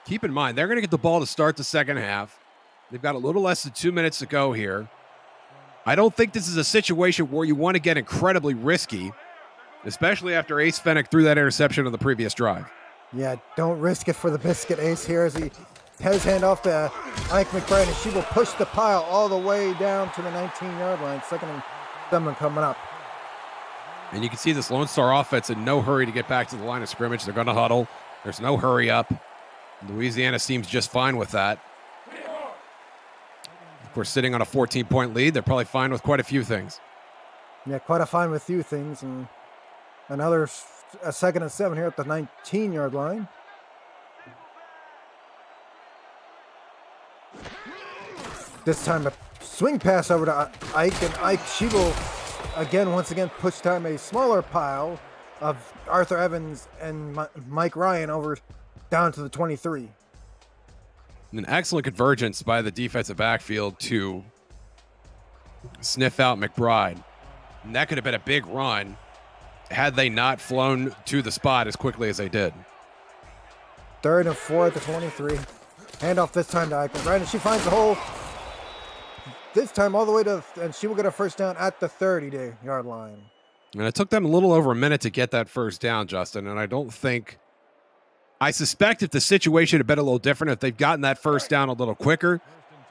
keep in mind, they're going to get the ball to start the second half. They've got a little less than 2 minutes to go here. I don't think this is a situation where you want to get incredibly risky, especially after Ace Fennick threw that interception on the previous drive. Yeah, don't risk it for the biscuit, Ace, here as he has hand off to Ike McBride, and she will push the pile all the way down to the 19-yard line. Second and 7 coming up. And you can see this Lone Star offense in no hurry to get back to the line of scrimmage. They're going to huddle. There's no hurry up. Louisiana seems just fine with that. Of course, sitting on a 14-point lead, they're probably fine with quite a few things. Yeah, quite a fine with few things. And another a 2nd and 7 here at the 19-yard line. This time a swing pass over to Ike, and Ike, she will once again push down a smaller pile of Arthur Evans and Mike Ryan over down to the 23. An excellent convergence by the defensive backfield to sniff out McBride. And that could have been a big run had they not flown to the spot as quickly as they did. 3rd and 4 at the 23. Handoff this time to Ike McBride, and she finds the hole. This time all the way to, and she will get a first down at the 30-yard line. And it took them a little over a minute to get that first down, Justin. And I suspect if the situation had been a little different, if they've gotten that first down a little quicker,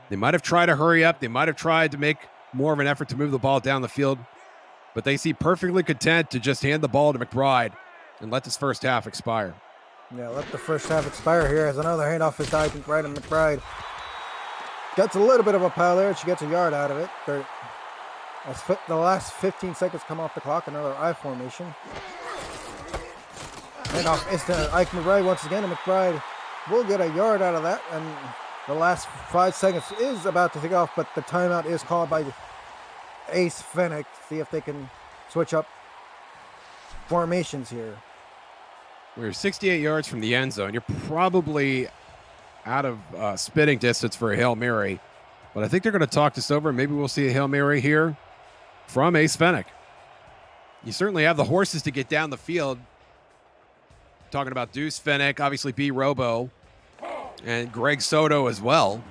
they might have tried to hurry up. They might have tried to make more of an effort to move the ball down the field. But they seem perfectly content to just hand the ball to McBride and let this first half expire. Yeah, let the first half expire here as another handoff is to Ike McBride, and McBride gets a little bit of a pile there. She gets a yard out of it. As the last 15 seconds come off the clock, another I formation. Handoff is to Ike McBride once again, and McBride will get a yard out of that. And the last 5 seconds is about to take off, but the timeout is called by Ace Fennick. See if they can switch up formations here. We're 68 yards from the end zone. You're probably out of spitting distance for a Hail Mary. But I think they're going to talk this over. Maybe we'll see a Hail Mary here from Ace Fennick. You certainly have the horses to get down the field. Talking about Deuce Fennick, obviously B. Robo, and Greg Soto as well.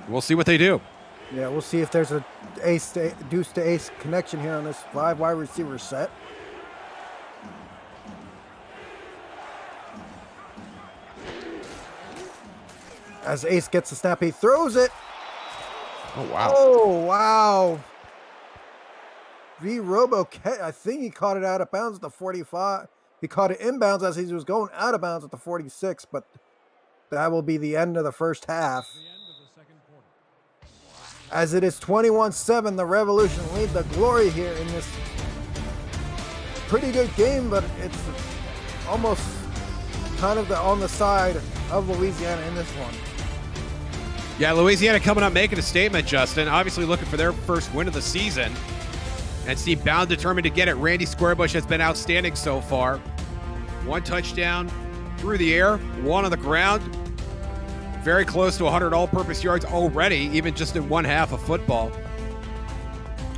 We'll see what they do. Yeah, we'll see if there's a Deuce to Ace connection here on this 5 wide receiver set. As Ace gets the snap, he throws it. Oh, wow. Oh, wow. V. Robo, I think he caught it out of bounds at the 45. He caught it inbounds as he was going out of bounds at the 46, but that will be the end of the first half. As it is 21-7, the Revolution lead the Glory here in this pretty good game, but it's almost kind of on the side of Louisiana in this one. Yeah, Louisiana coming up making a statement, Justin. Obviously looking for their first win of the season. And Steve Bound determined to get it. Randy Squarebush has been outstanding so far. 1 touchdown through the air, 1 on the ground. Very close to 100 all-purpose yards already, even just in 1 half of football.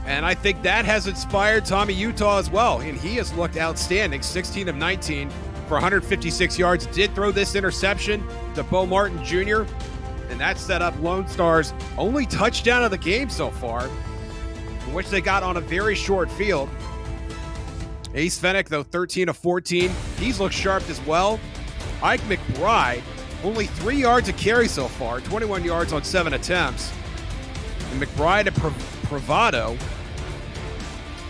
And I think that has inspired Tommy Utah as well. And he has looked outstanding, 16 of 19 for 156 yards. Did throw this interception to Bo Martin Jr., and that set up Lone Star's only touchdown of the game so far, which they got on a very short field. Ace Fennick, though, 13 of 14. He's looked sharp as well. Ike McBride, only 3 yards a carry so far, 21 yards on 7 attempts. And McBride and Pravado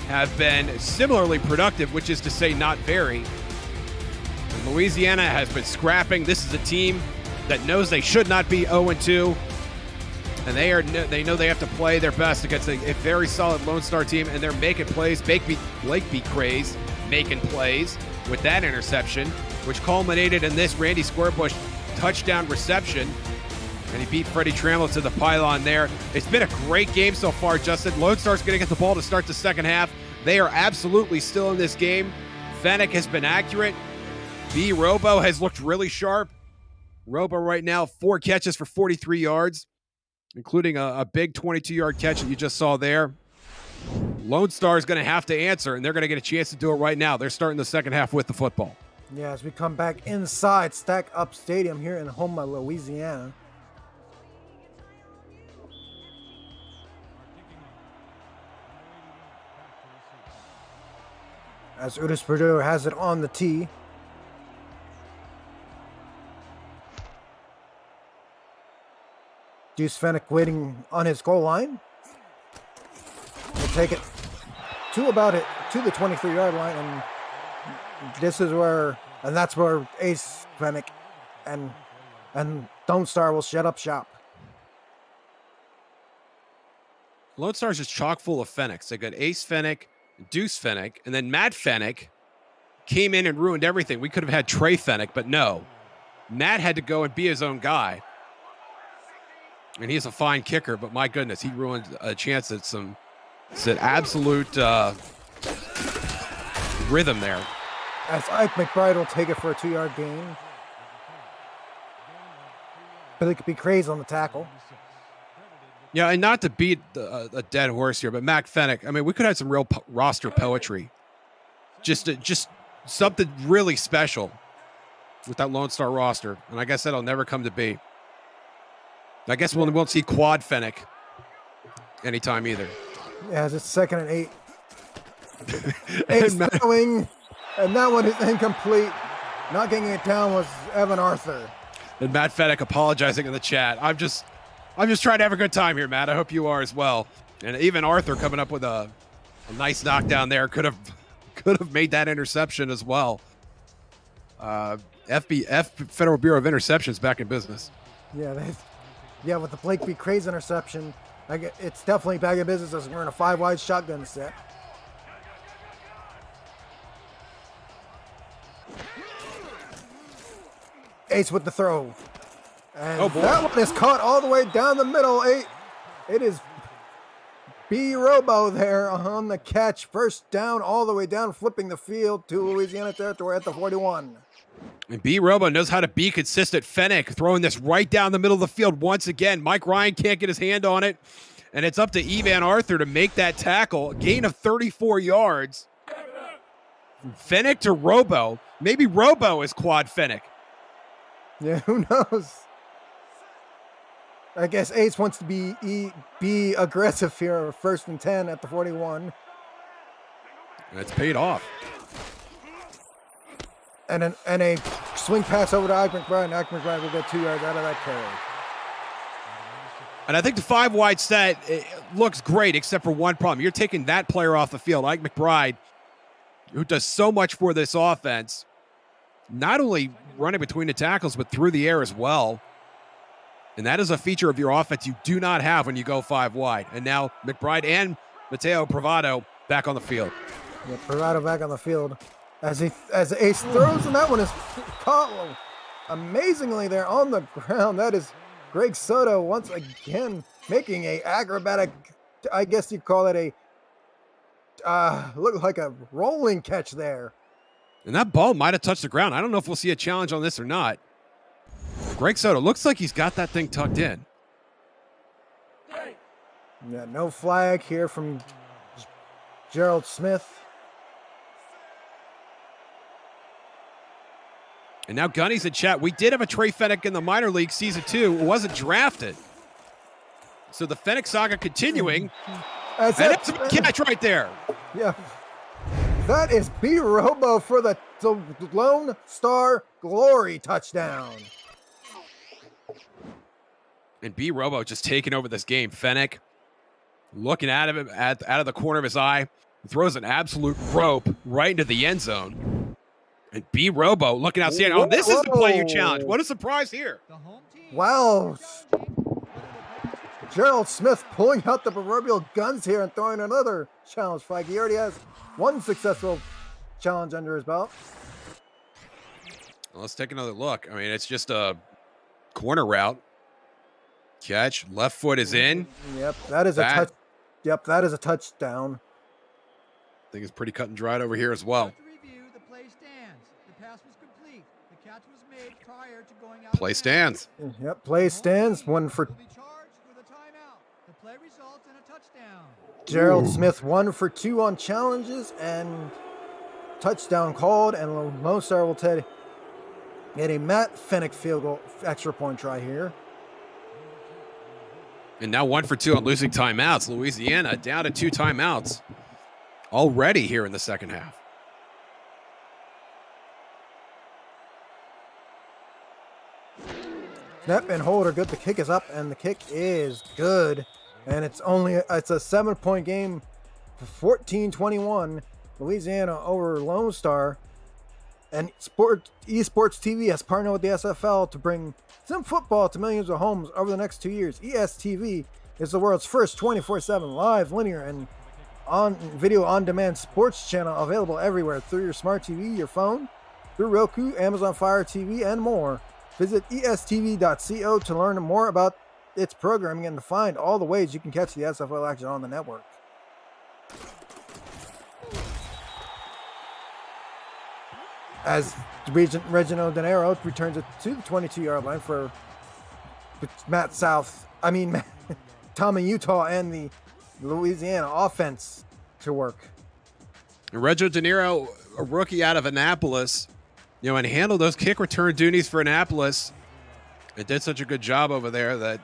have been similarly productive, which is to say not very. And Louisiana has been scrapping. This is a team that knows they should not be 0-2. And they know they have to play their best against a very solid Lone Star team, and they're making plays. Blake B. Craze making plays with that interception, which culminated in this Randy Squarebush touchdown reception. And he beat Freddie Trammell to the pylon there. It's been a great game so far, Justin. Lone Star's going to get the ball to start the second half. They are absolutely still in this game. Fennick has been accurate. B. Robo has looked really sharp. Robo right now, 4 catches for 43 yards. Including a big 22-yard catch that you just saw there. Lone Star is going to have to answer, and they're going to get a chance to do it right now. They're starting the second half with the football. Yeah, as we come back inside Stack Up Stadium here in Houma, Louisiana. As Udis Purdue has it on the tee. Deuce Fennick waiting on his goal line. We'll take it to the 23-yard line, and that's where Ace Fennick and Lone Star will shut up shop. Lone Star's just chock full of Fennicks. They got Ace Fennick, Deuce Fennick, and then Matt Fennick came in and ruined everything. We could have had Trey Fennick, but no. Matt had to go and be his own guy. And he's a fine kicker, but my goodness, he ruined a chance at some absolute rhythm there. As Ike McBride will take it for a 2-yard gain. But it could be crazy on the tackle. Yeah, and not to beat a dead horse here, but Matt Fennick, I mean, we could have some real roster poetry. Just something really special with that Lone Star roster. And I guess that'll never come to be. I guess we won't see Quad Fennick anytime either. Yeah, it's 2nd and 8. Ace throwing, and that one is incomplete. Not getting it down was Evan Arthur. And Matt Fennick apologizing in the chat. I'm just trying to have a good time here, Matt. I hope you are as well. And even Arthur coming up with a nice knockdown there could have made that interception as well. Federal Bureau of Interceptions back in business. Yeah, with the Blake B. Craze interception, it's definitely back in business as we're in a 5-wide shotgun set. Ace with the throw. And that one is caught all the way down the middle. It is B. Robo there on the catch. First down all the way down, flipping the field to Louisiana territory at the 41. And B. Robo knows how to be consistent. Fennick throwing this right down the middle of the field once again. Mike Ryan can't get his hand on it. And it's up to Evan Arthur to make that tackle. A gain of 34 yards. Fennick to Robo. Maybe Robo is Quad Fennick. Yeah, who knows? I guess Ace wants to be aggressive here. 1st and 10 at the 41. That's paid off. And a swing pass over to Ike McBride. Ike McBride will get 2 yards out of that carry. And I think the 5-wide set looks great, except for one problem. You're taking that player off the field, Ike McBride, who does so much for this offense, not only running between the tackles, but through the air as well. And that is a feature of your offense you do not have when you go 5-wide. And now McBride and Mateo Privado back on the field. Yeah, Privado back on the field. As Ace throws, and that one is caught amazingly there on the ground. That is Greg Soto once again making a acrobatic, I guess you'd call it looked like a rolling catch there. And that ball might have touched the ground. I don't know if we'll see a challenge on this or not. Greg Soto looks like he's got that thing tucked in. Yeah, no flag here from Gerald Smith. And now Gunny's in chat. We did have a Trey Fennick in the minor league season 2. It wasn't drafted. So the Fennick saga continuing. And that's a catch right there. Yeah. That is B. Robo for the Lone Star Glory touchdown. And B. Robo just taking over this game. Fennick looking out of the corner of his eye. Throws an absolute rope right into the end zone. And B. Robo looking outstanding. Oh, this is the play you challenge. What a surprise here. Wow. Gerald Smith pulling out the proverbial guns here and throwing another challenge flag. He already has one successful challenge under his belt. Well, let's take another look. I mean, it's just a corner route. Catch. Left foot is in. Yep, that is a touch. Yep, that is a touchdown. I think it's pretty cut and dried over here as well. Play stands. Yep, play stands. One for Gerald Smith, 1 for 2 on challenges and touchdown called. And Lone Star will get a Matt Fennick field goal extra point try here. And now 1 for 2 on losing timeouts. Louisiana down to 2 timeouts already here in the second half. Snap and hold are good. The kick is up, and the kick is good. And it's a 7-point game, 14-21. Louisiana over Lone Star. And esports TV has partnered with the SFL to bring sim football to millions of homes over the next 2 years. ESTV is the world's first 24/7 live, linear, and video on-demand sports channel available everywhere through your smart TV, your phone, through Roku, Amazon Fire TV, and more. Visit estv.co to learn more about its programming and to find all the ways you can catch the SFL action on the network. As Reginald De Niro returns it to the 22-yard line for Tommy Utah and the Louisiana offense to work. Reginald De Niro, a rookie out of Annapolis, and handled those kick return duties for Annapolis. It did such a good job over there that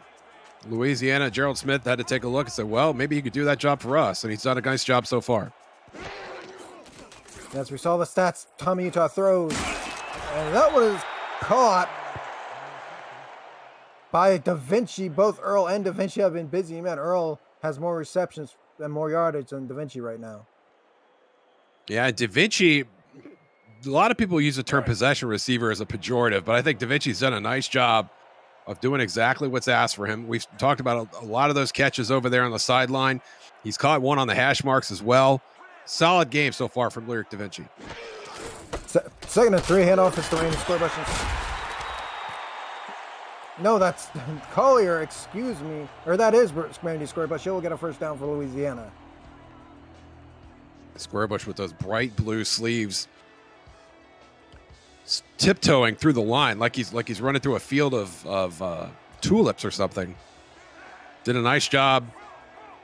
Louisiana, Gerald Smith had to take a look and say, well, maybe he could do that job for us. And he's done a nice job so far. As we saw the stats, Tommy Utah throws. And that was caught by Da Vinci. Both Earl and Da Vinci have been busy. Man, Earl has more receptions and more yardage than Da Vinci right now. Yeah, Da Vinci, a lot of people use the term possession receiver as a pejorative, but I think Da Vinci's done a nice job of doing exactly what's asked for him. We've talked about a lot of those catches over there on the sideline. He's caught one on the hash marks as well. Solid game so far from Lyric Da Vinci. Second and 3, handoff is to Randy Squarebush. No, that's Collier, excuse me. Or that is Randy Squarebush. He'll get a first down for Louisiana. Squarebush with those bright blue sleeves, tiptoeing through the line like he's running through a field of tulips or something. Did a nice job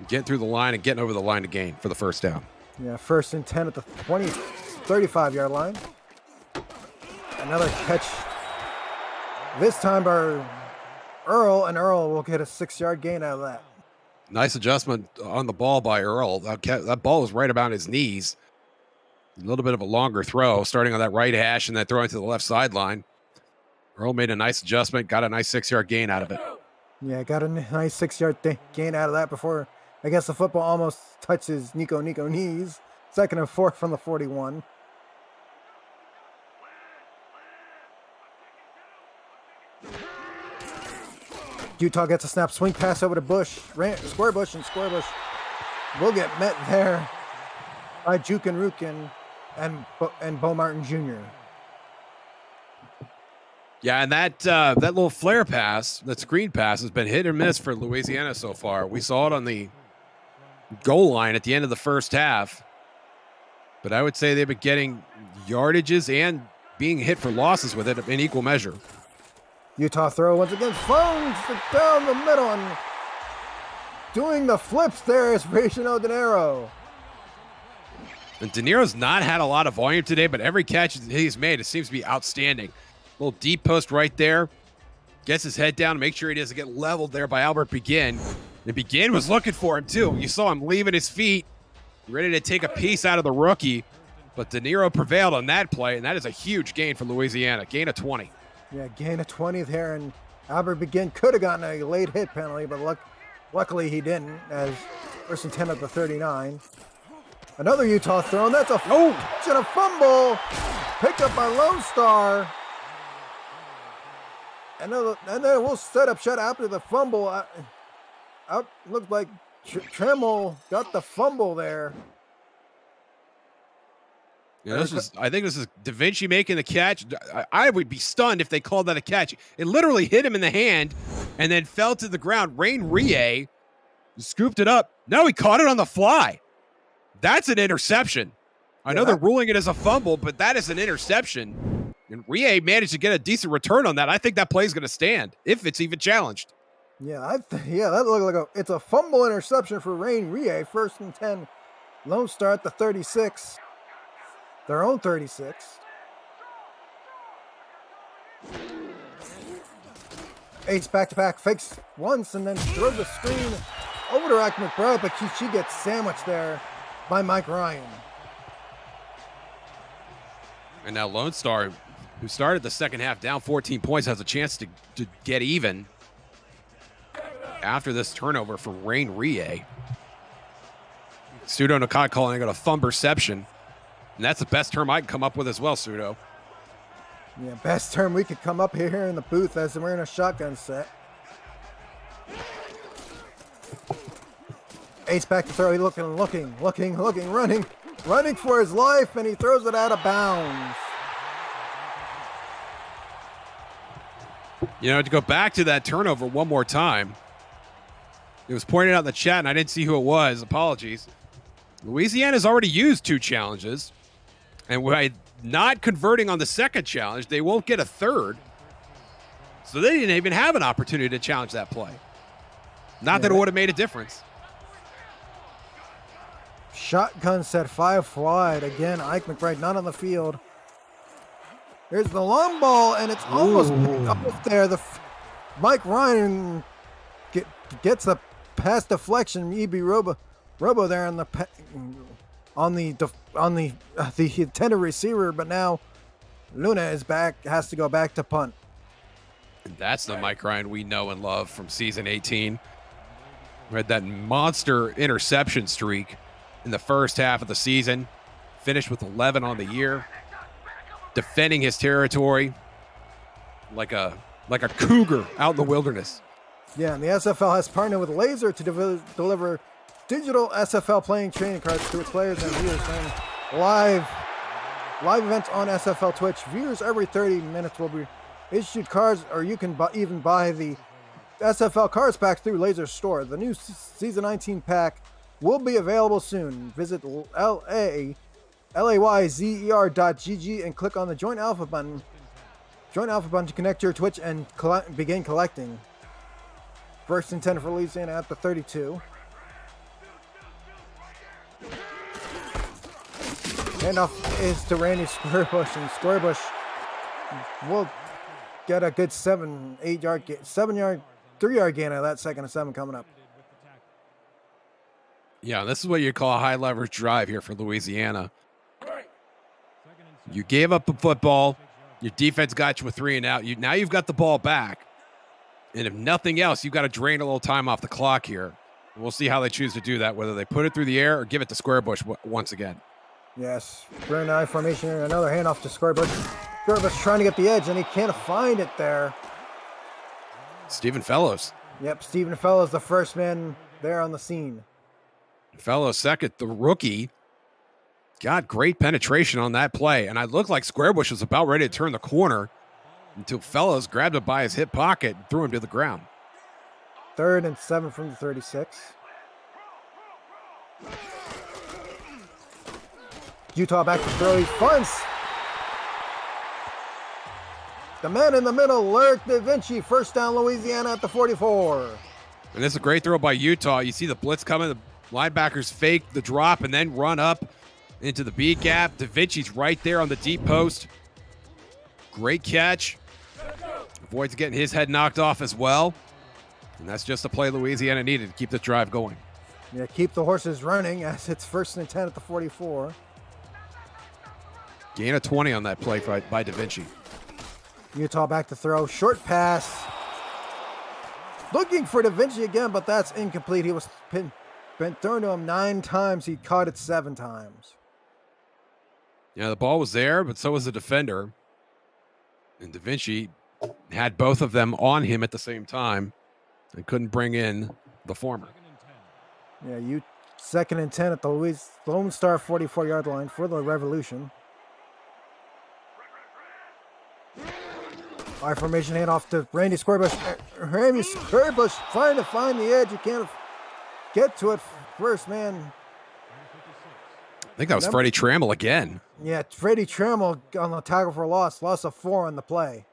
getting through the line and getting over the line to gain for the first down. Yeah, 1st and 10 at the 35-yard line. Another catch. This time by Earl, and Earl will get a 6-yard gain out of that. Nice adjustment on the ball by Earl. That ball was right about his knees. A little bit of a longer throw, starting on that right hash and then throwing to the left sideline. Earl made a nice adjustment, got a nice 6-yard gain out of it. Yeah, got a nice 6-yard gain out of that before, I guess, the football almost touches Nico knees. 2nd and 4 from the 41. Utah gets a snap, swing pass over to Squarebush, and Squarebush will get met there by Jukin Rukin and Bo Martin Jr. Yeah, and that little flare pass, that screen pass, has been hit or miss for Louisiana so far. We saw it on the goal line at the end of the first half, but I would say they've been getting yardages and being hit for losses with it in equal measure. Utah throw once again, phones it down the middle, and doing the flips there is Reginald De Niro. And De Niro's not had a lot of volume today, but every catch he's made, it seems to be outstanding. Little deep post right there. Gets his head down, make sure he doesn't get leveled there by Albert Begin. And Begin was looking for him too. You saw him leaving his feet, ready to take a piece out of the rookie. But De Niro prevailed on that play, and that is a huge gain for Louisiana. Gain of 20. Yeah, gain of 20 there, and Albert Begin could have gotten a late hit penalty, but luckily he didn't, as 1st and 10 at the 39. Another Utah throw, and that's a fumble picked up by Lone Star. And then we'll set up shut after the fumble. Out looked like Tremmel got the fumble there. Yeah, I think this is Da Vinci making the catch. I would be stunned if they called that a catch. It literally hit him in the hand and then fell to the ground. Rain Rie scooped it up. No, he caught it on the fly. That's an interception. I know they're ruling it as a fumble, but that is an interception. And Rie managed to get a decent return on that. I think that play is going to stand, if it's even challenged. Yeah, that looked like it's a fumble interception for Rain Rie. 1st and 10. Lone Star at the 36. Their own 36. Ace back-to-back, fakes once and then throws the screen over to Rack McBride, but she gets sandwiched there by Mike Ryan. And now Lone Star who started the second half down 14 points, has a chance to get even after this turnover for Rain Rie. Pseudo Nakai calling it a fumberception. And that's the best term I can come up with as well, Pseudo. Yeah, best term we could come up here in the booth as we're in a shotgun set. Ace back to throw. He's looking, running for his life, and he throws it out of bounds. You know, to go back to that turnover one more time, it was pointed out in the chat, and I didn't see who it was. Apologies. Louisiana's already used 2 challenges, and by not converting on the second challenge, they won't get a third. So they didn't even have an opportunity to challenge that play. Not that it would have made a difference. Shotgun set 5 wide. Again, Ike McBride not on the field. Here's the long ball, and it's almost up there. Mike Ryan gets a pass deflection. EB Robo there on the intended receiver, but now Luna is back, has to go back to punt. And that's the Mike Ryan we know and love from season 18. We had that monster interception streak in the first half of the season, finished with 11 on the year, defending his territory like a cougar out in the wilderness. Yeah, and the SFL has partnered with Laser to deliver digital SFL playing training cards to its players and viewers, and live events on SFL Twitch. Viewers every 30 minutes will be issued cards, or you can even buy the SFL cards pack through Laser store. The new season 19 pack will be available soon. Visit layzer.gg and click on the Join Alpha button. Join Alpha button to connect your Twitch and begin collecting. First and 10 for Louisiana at the 32. Handoff is to Randy Squarebush, and Squarebush will get a good 3 yard gain out of that, second and 7 coming up. Yeah, this is what you call a high leverage drive here for Louisiana. You gave up a football. Your defense got you a 3 and out. Now you've got the ball back. And if nothing else, you've got to drain a little time off the clock here. We'll see how they choose to do that, whether they put it through the air or give it to Squarebush once again. Yes, very nice formation here. Another handoff to Squarebush. Squarebush trying to get the edge, and he can't find it there. Stephen Fellows. Yep, Stephen Fellows, the first man there on the scene. Fellows second, the rookie. Got great penetration on that play, and I looked like Squarebush was about ready to turn the corner until Fellows grabbed him by his hip pocket and threw him to the ground. 3rd and 7 from the 36. Utah back to throw. He funds. The man in the middle, Lurk Da Vinci. First down, Louisiana at the 44. And this is a great throw by Utah. You see the blitz coming. The linebackers fake the drop and then run up into the B gap. Da Vinci's right there on the deep post. Great catch. Avoids getting his head knocked off as well. And that's just the play Louisiana needed to keep the drive going. Yeah, keep the horses running as it's 1st and 10 at the 44. Gain of 20 on that play by Da Vinci. Utah back to throw. Short pass. Looking for Da Vinci again, but that's incomplete. He was been thrown to him 9 times. He caught it 7 times. Yeah, the ball was there, but so was the defender. And Da Vinci had both of them on him at the same time and couldn't bring in the former. Yeah, 2nd and 10 at the Lone Star 44-yard line for the Revolution. I formation handoff to Randy Squarebush. Randy Squarebush trying to find the edge. You can't get to it. First man. I think that was Freddie Trammell again. Yeah, Freddie Trammell on the tackle for loss of 4 on the play.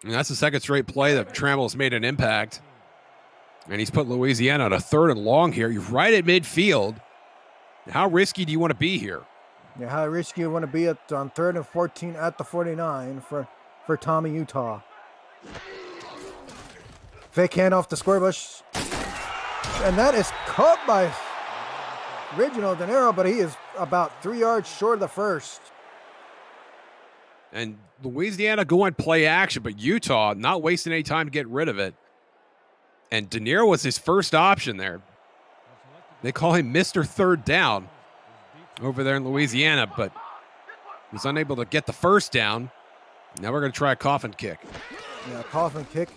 And that's the second straight play that Trammell's made an impact. And he's put Louisiana on a 3rd and long here. You're right at midfield. How risky do you want to be here? Yeah, how risky you want to be on 3rd and 14 at the 49 for Tommy Utah. Fake handoff to Squarebush. And that is caught by Reginald De Niro, but he is about 3 yards short of the first. And Louisiana going play action, but Utah not wasting any time to get rid of it. And De Niro was his first option there. They call him Mr. Third Down over there in Louisiana, but was unable to get the first down. Now we're going to try a coffin kick. Yeah, coffin kick.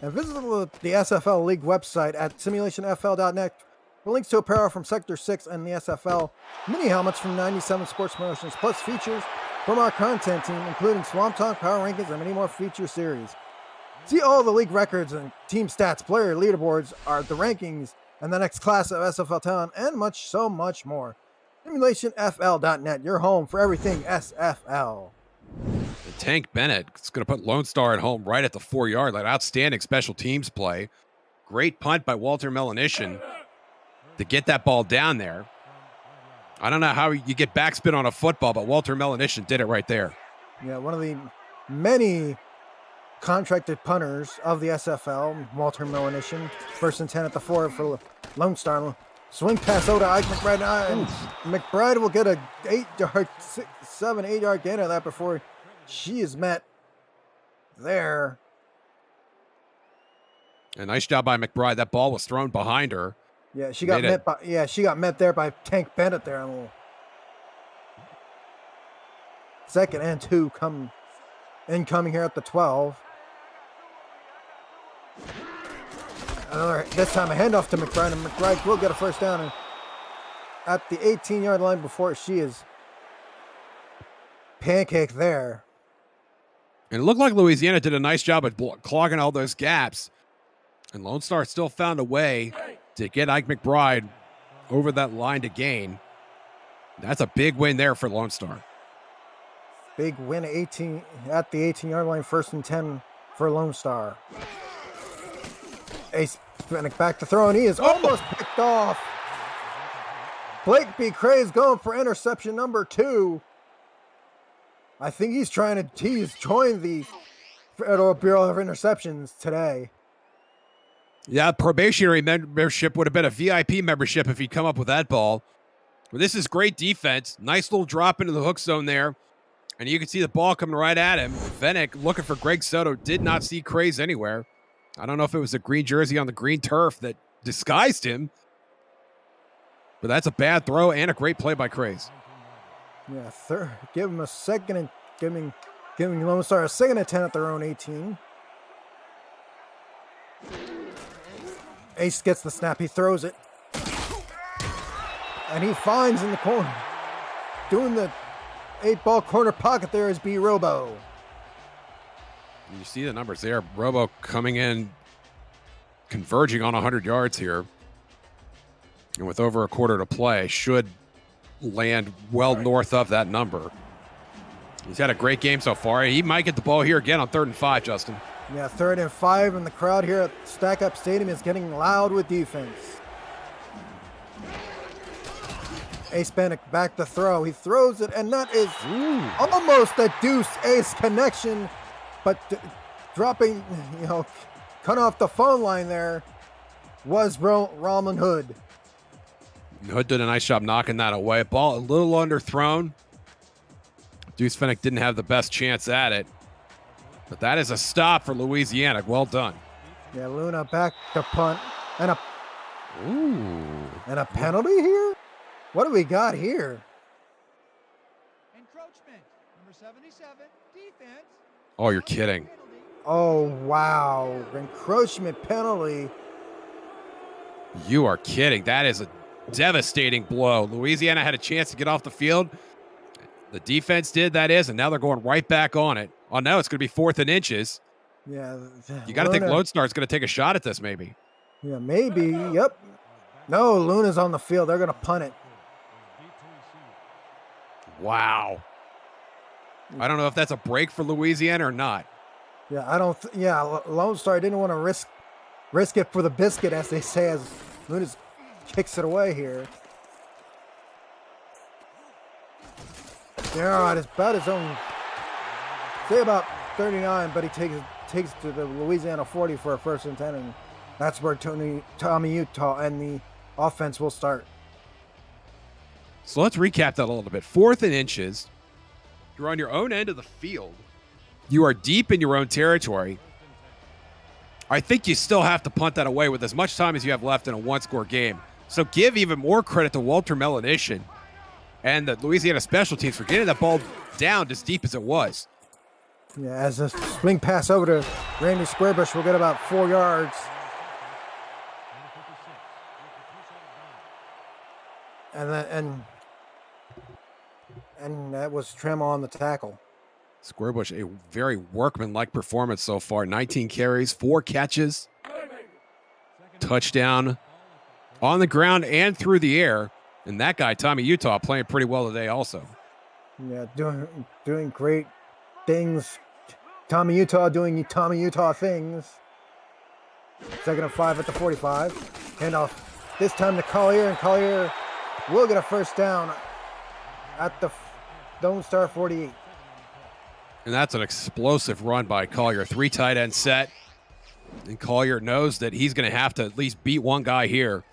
And visit the SFL League website at simulationfl.net for links to apparel from Sector 6 and the SFL, mini helmets from 97 Sports Promotions, plus features from our content team, including Swamp Talk, Power Rankings, and many more feature series. See all the league records and team stats, player leaderboards, the rankings, and the next class of SFL talent, and so much more. Simulationfl.net, your home for everything SFL. And Tank Bennett is going to put Lone Star at home right at the 4-yard line. Outstanding special teams play. Great punt by Walter Melanishin to get that ball down there. I don't know how you get backspin on a football, but Walter Melanishin did it right there. Yeah, one of the many contracted punters of the SFL, Walter Melanishin. First and 10 at the 4 for Lone Star. Swing pass over to Ike McBride. And McBride will get a 8-yard gain of that before she is met there. A nice job by McBride. That ball was thrown behind her. Yeah, she got met there by Tank Bennett there. Second and 2 incoming here at the 12. This time a handoff to McBride, and McBride will get a first down and at the 18-yard line before she is pancaked there. And it looked like Louisiana did a nice job at clogging all those gaps. And Lone Star still found a way to get Ike McBride over that line to gain. That's a big win there for Lone Star. Big win at the 18-yard line, first and 10 for Lone Star. Ace back to throw, and he is almost picked off. Blake B. Cray's going for interception number 2. I think he's joined the Federal Bureau of Interceptions today. Yeah, probationary membership would have been a VIP membership if he'd come up with that ball. But this is great defense. Nice little drop into the hook zone there. And you can see the ball coming right at him. Fennick looking for Greg Soto. Did not see Craze anywhere. I don't know if it was a green jersey on the green turf that disguised him. But that's a bad throw and a great play by Craze. Yeah, give him a second and giving Lone Star a second and 10 at their own 18. Ace gets the snap. He throws it. And he finds in the corner. Doing the 8-ball corner pocket there is B. Robo. You see the numbers there. Robo coming in, converging on 100 yards here. And with over a quarter to play, should land well north of that number. He's had a great game so far. He might get the ball here again on 3rd and 5, Justin. Yeah, 3rd and 5, and the crowd here at Stack Up Stadium is getting loud with defense. Ace Bennett back to throw. He throws it, and that is almost a deuce ace connection, but dropping, cut off the phone line there was Roman Hood. Hood did a nice job knocking that away. Ball a little underthrown. Deuce Fennick didn't have the best chance at it. But that is a stop for Louisiana. Well done. Yeah, Luna back to punt. And a penalty here? What do we got here? Encroachment. Number 77, defense. Oh, you're kidding. Oh, wow. Encroachment penalty. You are kidding. That is a devastating blow. Louisiana had a chance to get off the field. The defense did, that is, and now they're going right back on it. Oh, no, it's going to be 4th and inches. Yeah. You got to think Lone Star is going to take a shot at this, maybe. Yeah, maybe. Yep. No, Luna's on the field. They're going to punt it. Wow. I don't know if that's a break for Louisiana or not. Yeah, Lone Star didn't want to risk it for the biscuit, as they say, as Luna's kicks it away here. Yeah, all right, it's about his own, say about 39, but he takes to the Louisiana 40 for a 1st and 10, and that's where Tommy Utah and the offense will start. So let's recap that a little bit. 4th and inches. You're on your own end of the field. You are deep in your own territory. I think you still have to punt that away with as much time as you have left in a one-score game. So give even more credit to Walter Melanician and the Louisiana special teams for getting that ball down as deep as it was. Yeah, as a swing pass over to Randy Squarebush will get about 4 yards. And that was Trem on the tackle. Squarebush, a very workmanlike performance so far. 19 carries, 4 catches, touchdown on the ground and through the air. And that guy, Tommy Utah, playing pretty well today also. Yeah, doing great things. Tommy Utah doing Tommy Utah things. 2nd and 5 at the 45. Handoff this time to Collier, and Collier will get a first down at the Lone Star 48. And that's an explosive run by Collier. 3 tight end set. And Collier knows that he's going to have to at least beat one guy here.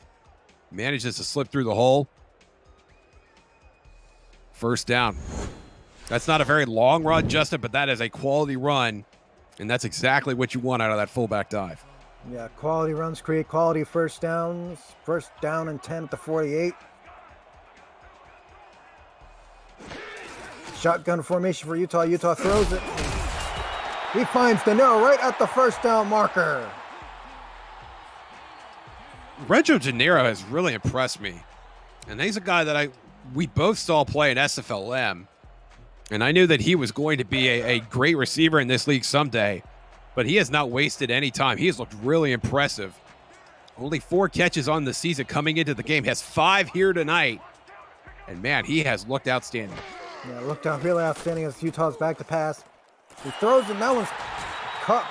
Manages to slip through the hole. First down. That's not a very long run, Justin, but that is a quality run. And that's exactly what you want out of that fullback dive. Yeah, quality runs create quality first downs. First down and 10 at the 48. Shotgun formation for Utah. Utah throws it. He finds De Niro right at the first down marker. Reggio De Niro has really impressed me. And he's a guy that we both saw play in SFLM. And I knew that he was going to be a great receiver in this league someday. But he has not wasted any time. He has looked really impressive. Only 4 catches on the season coming into the game. Has 5 here tonight. And man, he has looked outstanding. Yeah, looked out really outstanding as Utah's back to pass. He throws it, and that one's caught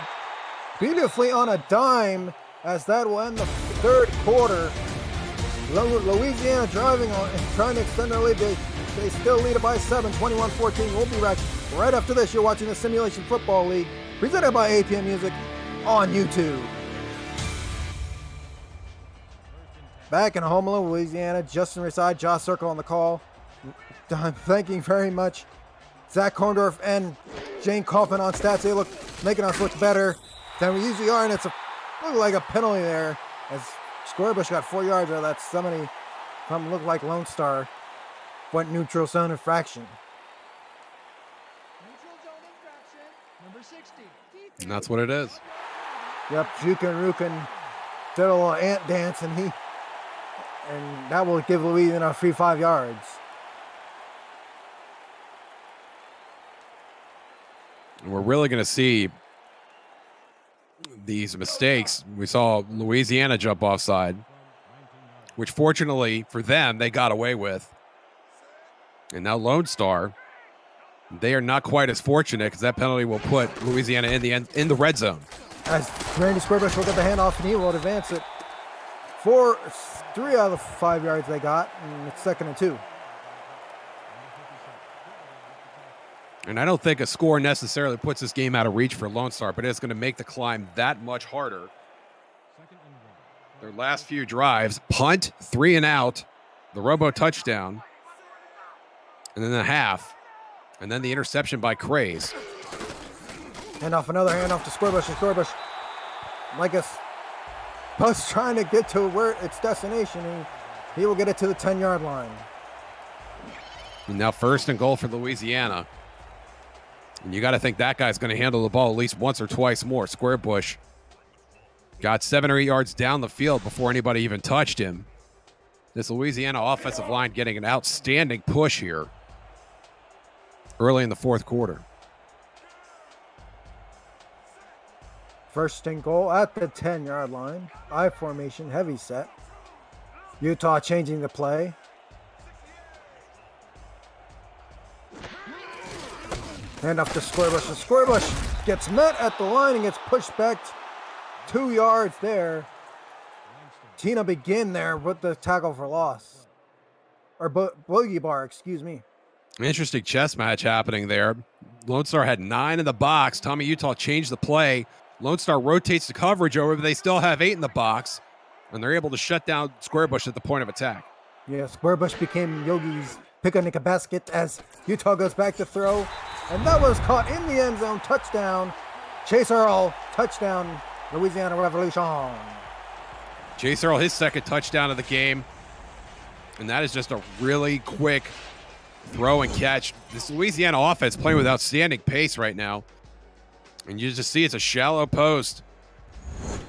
beautifully on a dime as that will end the 3rd quarter. Louisiana driving on and trying to extend their lead. They still lead it by 7, 21-14. We'll be back right after this. You're watching the Simulation Football League, presented by APM Music on YouTube. Back in Homeland, Louisiana, Justin Reside, Josh Circle on the call. I'm thanking very much Zach Korndorf and Jane Kaufman on stats. They look making us look better than we usually are, and it's look like a penalty there as Squarebush got 4 yards out of that. Somebody looked like Lone Star went neutral zone infraction. Neutral zone infraction, number 60. And that's what it is. Yep, Jukin Rukin did a little ant dance, and that will give Louisiana a free 5 yards. And we're really going to see these mistakes. We saw Louisiana jump offside, which fortunately for them, they got away with. And now Lone Star, they are not quite as fortunate because that penalty will put Louisiana in the red zone. As Randy Squarebush will get the handoff, and he will advance it. 3 out of the 5 yards they got, and it's 2nd and 2. And I don't think a score necessarily puts this game out of reach for Lone Star, but it's going to make the climb that much harder. Their last few drives, punt, 3 and out, the Robo touchdown, and then the half, and then the interception by Craze. Another handoff to Squarebush, and Squarebush, like a bus trying to get to where its destination, and he will get it to the 10-yard line. And now 1st and goal for Louisiana. And you got to think that guy's going to handle the ball at least once or twice more. Squarebush got 7 or 8 yards down the field before anybody even touched him. This Louisiana offensive line getting an outstanding push here early in the 4th quarter. 1st and goal at the 10-yard line. I formation, heavy set. Utah changing the play. Hand off to Squarebush, and Squarebush gets met at the line and gets pushed back 2 yards there. Tina Begin there with the tackle for loss. Or Boogie Bar, excuse me. Interesting chess match happening there. Lone Star had 9 in the box. Tommy Utah changed the play. Lone Star rotates the coverage over, but they still have 8 in the box, and they're able to shut down Squarebush at the point of attack. Yeah, Squarebush became Yogi's picnic a basket as Utah goes back to throw. And that was caught in the end zone. Touchdown. Chase Earl. Touchdown. Louisiana Revolution. Chase Earl, his second touchdown of the game. And that is just a really quick throw and catch. This Louisiana offense playing with outstanding pace right now. And you just see it's a shallow post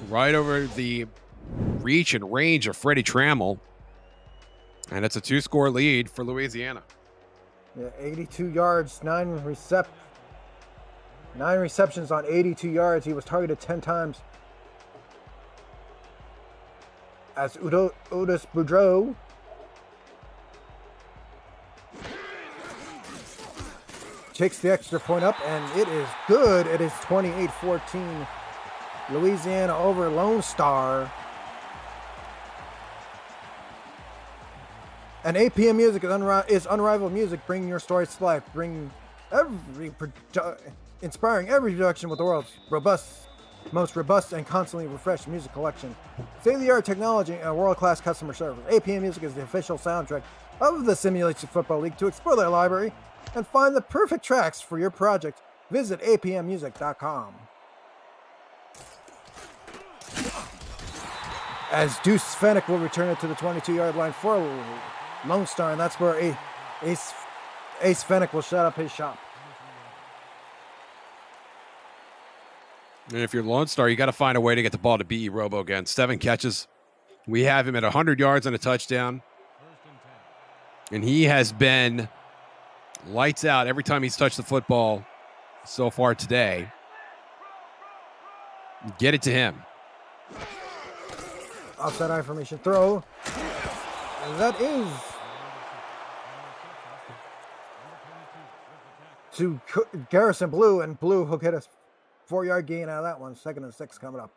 right over the reach and range of Freddie Trammell. And it's a 2-score lead for Louisiana. Yeah, 82 yards, 9 receptions on 82 yards. He was targeted 10 times. As Otis Boudreau takes the extra point up, and it is good. It is 28-14. Louisiana over Lone Star. And APM Music is unrivaled music, bringing your stories to life. Inspiring every production with the world's most robust and constantly refreshed music collection. State-of-the-art technology and world-class customer service. APM Music is the official soundtrack of the Simulation Football League. To explore their library and find the perfect tracks for your project, visit apmmusic.com. As Deuce Fennick will return it to the 22-yard line for Lone Star, and that's where Ace Fennick will shut up his shop. And if you're Lone Star, you got to find a way to get the ball to B.E. Robo again. 7 catches. We have him at 100 yards and a touchdown. And he has been lights out every time he's touched the football so far today. Get it to him. Offside eye formation throw. And that is to Garrison Blue, and Blue will get a 4-yard gain out of that one. 2nd and 6 coming up.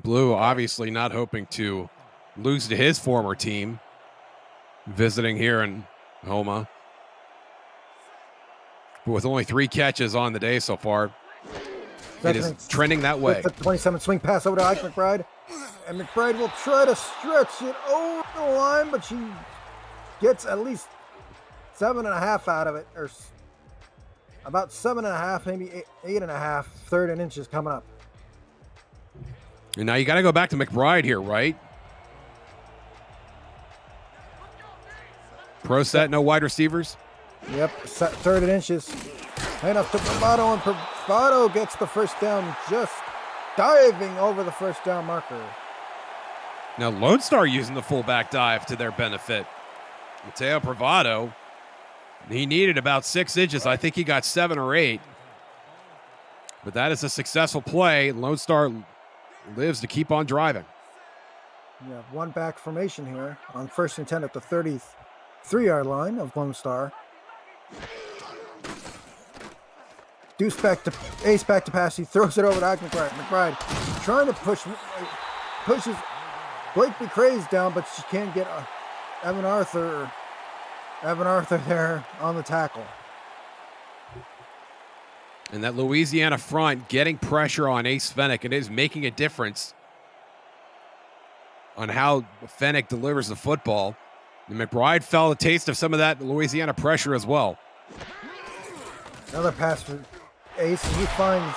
Blue obviously not hoping to lose to his former team, visiting here in Homa. But with only 3 catches on the day so far, it is trending that way. The 27 swing pass over to Ike McBride. And McBride will try to stretch it over the line, but she gets at least 7.5 out of it, or about 7.5, maybe 8.5, 3rd and inches coming up. And now you got to go back to McBride here, right? Pro set, no wide receivers. Yep, 3rd and inches. Hand up to Bravado, and Bravado gets the first down, just diving over the first down marker. Now Lone Star using the fullback dive to their benefit. Mateo Bravado, he needed about 6 inches. I think he got 7 or 8. But that is a successful play. Lone Star lives to keep on driving. Yeah, 1 back formation here on 1st and 10 at the 33-yard line of Lone Star. Ace back to pass. He throws it over to Ike McBride. McBride trying to pushes Blake McCrae's down, but she can't get Evan Arthur there on the tackle. And that Louisiana front getting pressure on Ace Fennick, and it is making a difference on how Fennick delivers the football. And McBride felt a taste of some of that Louisiana pressure as well. Another pass for Ace, and he finds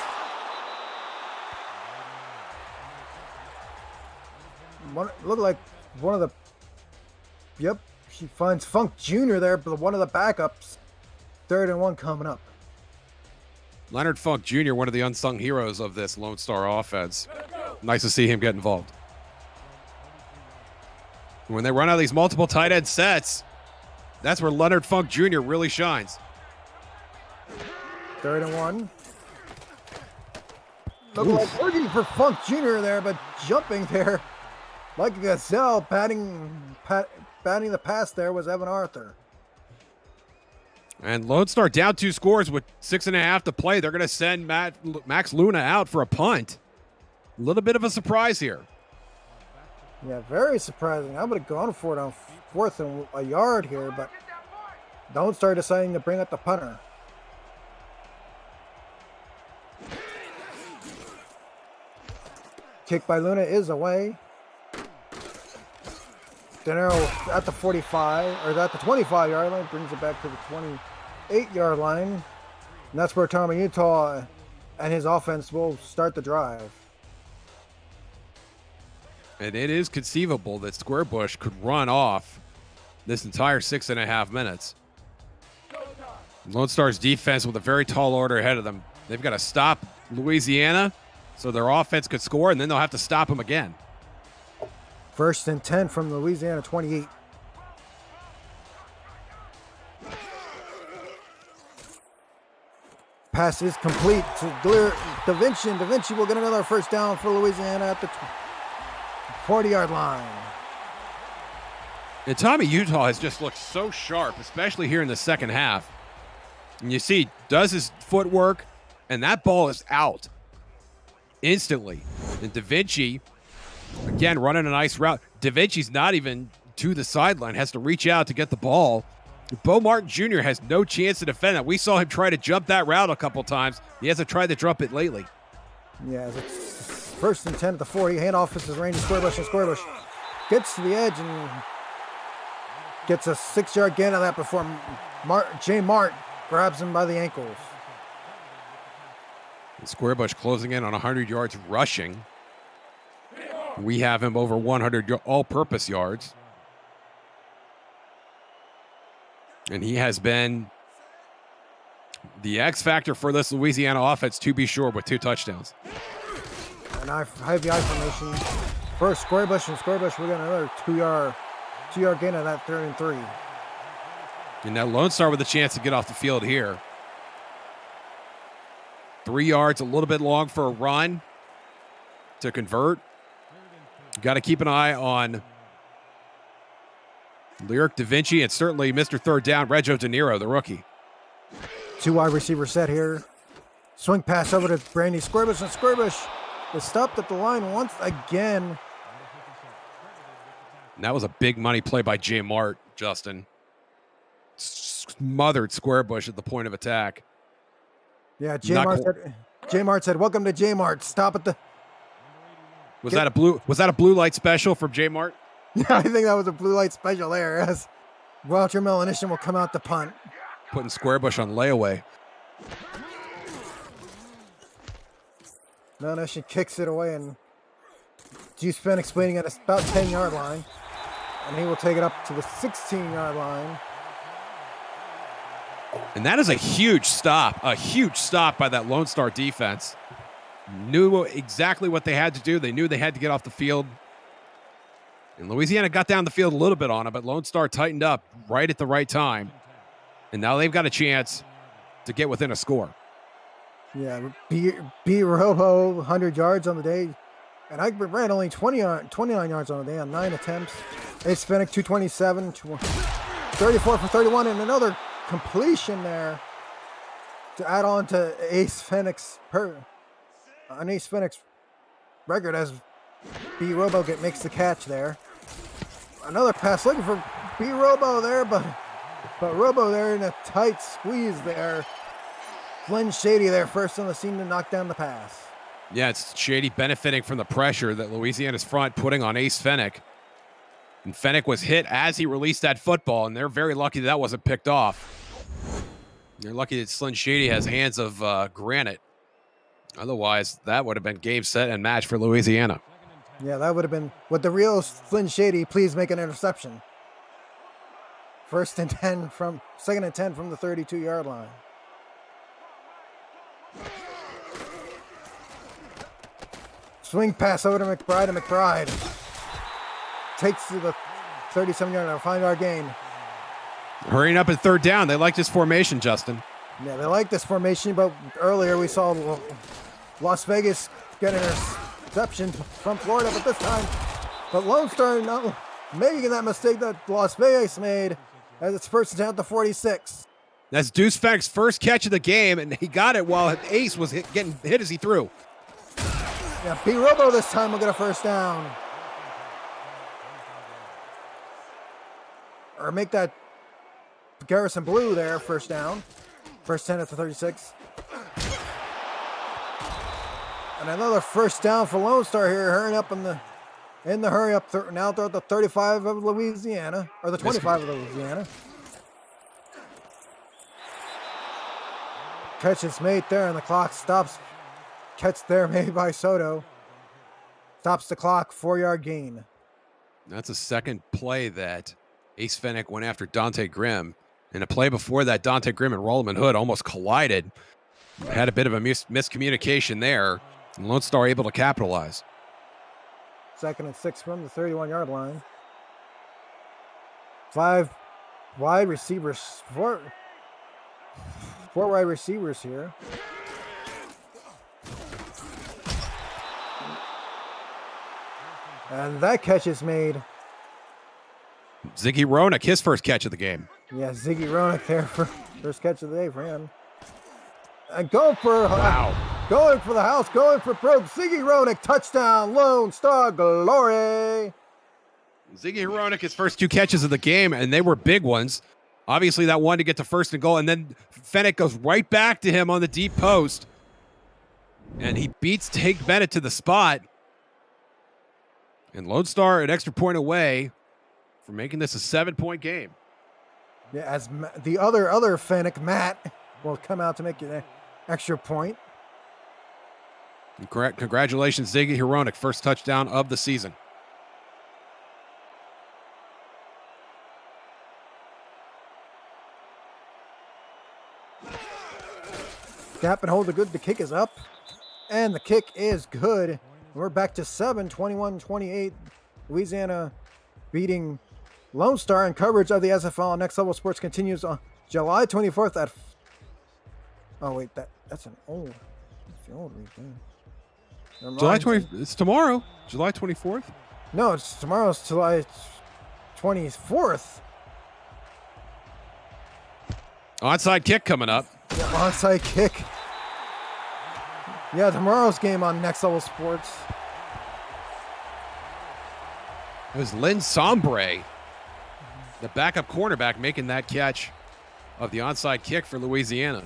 she finds Funk Jr. there, but one of the backups. 3rd and 1 coming up. Leonard Funk Jr., one of the unsung heroes of this Lone Star offense. Nice to see him get involved. When they run out of these multiple tight end sets, that's where Leonard Funk Jr. really shines. 3rd and 1. Look like looking for Funk Jr. there, but jumping there like a gazelle, batting the pass there was Evan Arthur. And Lone Star down 2 scores with 6.5 to play. They're going to send Max Luna out for a punt. A little bit of a surprise here. Yeah, very surprising. I would have gone for it on 4th and a yard here, but Lone Star deciding to bring up the punter. Kick by Luna is away. De Niro at the 45, or at the 25-yard line, brings it back to the 28-yard line. And that's where Tommy Utah and his offense will start the drive. And it is conceivable that Squarebush could run off this entire 6.5 minutes. Lone Star's defense with a very tall order ahead of them. They've got to stop Louisiana so their offense could score, and then they'll have to stop them again. 1st and 10 from the Louisiana 28. Pass is complete to Da Vinci, and Da Vinci will get another first down for Louisiana at the 40-yard line. And Tommy Utah has just looked so sharp, especially here in the second half. And you see, does his footwork, and that ball is out instantly. And Da Vinci, again, running a nice route. Da Vinci's not even to the sideline, has to reach out to get the ball. Bo Martin Jr. has no chance to defend that. We saw him try to jump that route a couple times. He hasn't tried to jump it lately. Yeah, it's 1st and 10 at the 40. Handoff is Randy Squarebush, and Squarebush gets to the edge and gets a 6-yard gain on that before Jay Mart grabs him by the ankles. And Squarebush closing in on 100 yards rushing. We have him over 100 all-purpose yards. And he has been the X factor for this Louisiana offense, to be sure, with 2 touchdowns. And heavy I formation for Squarebush, and Squarebush will get another 2-yard gain on that 3rd and 3. And now Lone Star with a chance to get off the field here. 3 yards, a little bit long for a run to convert. Got to keep an eye on Lyric Da Vinci and certainly Mr. Third Down, Reggio De Niro, the rookie. 2 wide receiver set here. Swing pass over to Brandy Squarebush, and Squarebush is stopped at the line once again. And that was a big money play by Jay Mart, Justin. Smothered Squarebush at the point of attack. Yeah, Jay Mart said, "Welcome to Jay Mart. Stop at the." Was that a blue light special from Jay Mart? Yeah, I think that was a blue light special there. As Walter Melanician will come out to punt. Putting Squarebush on layaway. Melanician kicks it away, and Juice Fenix waiting at about 10-yard line. And he will take it up to the 16-yard line. And that is a huge stop by that Lone Star defense. Knew exactly what they had to do. They knew they had to get off the field. And Louisiana got down the field a little bit on it, but Lone Star tightened up right at the right time. And now they've got a chance to get within a score. Yeah, B. Robo, 100 yards on the day. And I ran only 29 yards on the day on 9 attempts. Ace Fennick, 227, 34 for 31, and another completion there to add on to Ace Fennick's record as B. Robo makes the catch there. Another pass looking for B. Robo there, but Robo there in a tight squeeze there. Flynn Shady there first on the scene to knock down the pass. Yeah, it's Shady benefiting from the pressure that Louisiana's front putting on Ace Fennick. And Fennick was hit as he released that football, and they're very lucky that wasn't picked off. They're lucky that Flynn Shady has hands of granite. Otherwise, that would have been game, set, and match for Louisiana. Yeah, that would have been with the real Flynn Shady. Please make an interception. 2nd and 10 from the 32-yard line. Swing pass over to McBride, and McBride takes to the 37-yard line, 5-yard gain. Hurrying up at 3rd down. They like this formation, Justin. Yeah, they like this formation, but earlier we saw Las Vegas get an interception from Florida, but Lone Star not making that mistake that Las Vegas made as it's 1st and 10 at the 46. That's Deuce Fennick's first catch of the game, and he got it while Ace was getting hit as he threw. Yeah, B. Robo this time will get a first down. Or make that Garrison Blue there, first down. 1st 10 at the 36. And another first down for Lone Star here, hurrying up in the In the hurry up, now they're at the 35 of Louisiana, or the 25 of Louisiana. Catch is made there, and the clock stops. Catch there made by Soto. Stops the clock, 4-yard gain. That's a second play that Ace Fennick went after Dante Grimm. And a play before that, Dante Grimm and Rollerman Hood almost collided. Had a bit of a miscommunication there. And Lone Star able to capitalize. 2nd and 6 from the 31-yard line. 5 wide receivers. 4 wide receivers here. And that catch is made. Ziggy Roenick, his first catch of the game. Yeah, Ziggy Roenick there for first catch of the day for him. And going for the house, going for broke. Ziggy Roenick, touchdown, Lone Star glory. Ziggy Roenick, his first 2 catches of the game, and they were big ones. Obviously, that one to get to 1st and goal, and then Fennick goes right back to him on the deep post. And he beats Tate Bennett to the spot. And Lone Star an extra point away from making this a 7-point game. Yeah, as the other Fennick, Matt, will come out to make an extra point. Correct. Congratulations, Ziggy Roenick, first touchdown of the season. Gap and hold the good. The kick is up, and the kick is good. We're back to 7, 21-28. Louisiana beating Lone Star, and coverage of the SFL on Next Level Sports continues on July 24th at... Oh, wait, that's an old... That's the old week. July 20th, it's tomorrow, July 24th? No, it's tomorrow's July 24th. Onside kick coming up. Yeah, onside kick. Yeah, tomorrow's game on Next Level Sports. It was Lynn Sombre, the backup cornerback, making that catch of the onside kick for Louisiana.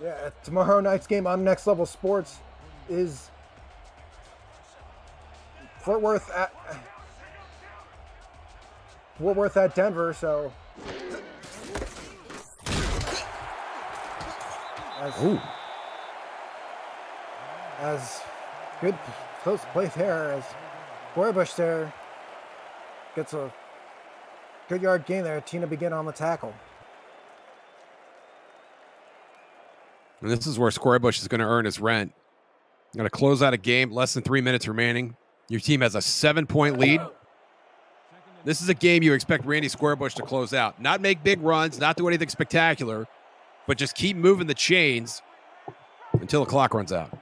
Yeah, tomorrow night's game on Next Level Sports is Fort Worth at Denver, so as good close play there as Boybush there gets a good yard gain there. Tina begin on the tackle. And this is where Squarebush is going to earn his rent. Going to close out a game, less than 3 minutes remaining. Your team has a 7-point lead. This is a game you expect Randy Squarebush to close out. Not make big runs, not do anything spectacular, but just keep moving the chains until the clock runs out.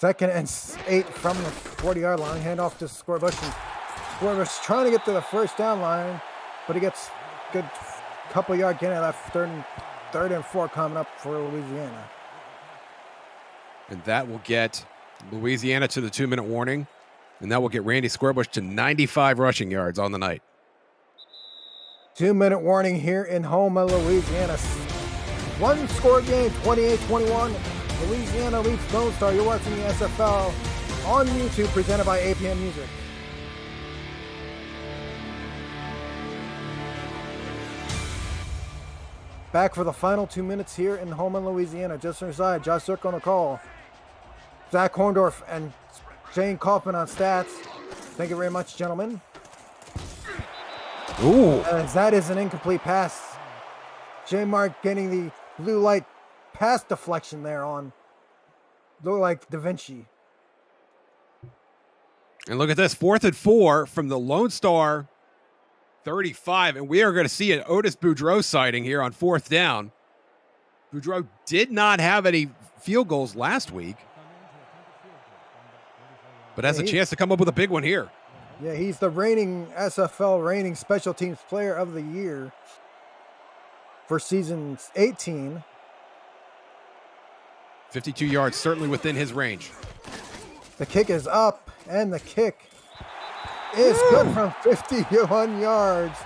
2nd and 8 from the 40-yard line. Hand off to Squarebush. And Squarebush trying to get to the first down line, but he gets good couple yard gain at that 3rd and 4 coming up for Louisiana. And that will get Louisiana to the 2-minute warning, and that will get Randy Squarebush to 95 rushing yards on the night. 2-minute warning here in Houma, Louisiana. One score game, 28-21. Louisiana leads Lone Star. You're watching the SFL on YouTube, presented by APM Music. Back for the final 2 minutes here in Houma, Louisiana. Just on your side, Josh Zirk on the call. Zach Horndorf and Shane Kaufman on stats. Thank you very much, gentlemen. Ooh. As that is an incomplete pass. J Mark getting the blue light pass deflection there on look like Da Vinci. And look at this, 4th and 4 from the Lone Star 35, and we are going to see an Otis Boudreau sighting here on 4th down. Boudreau did not have any field goals last week, but has a chance to come up with a big one here. Yeah, he's the reigning SFL special teams player of the year for season 18. 52 yards, certainly within his range. The kick is up, and the kick is good from 51 yards.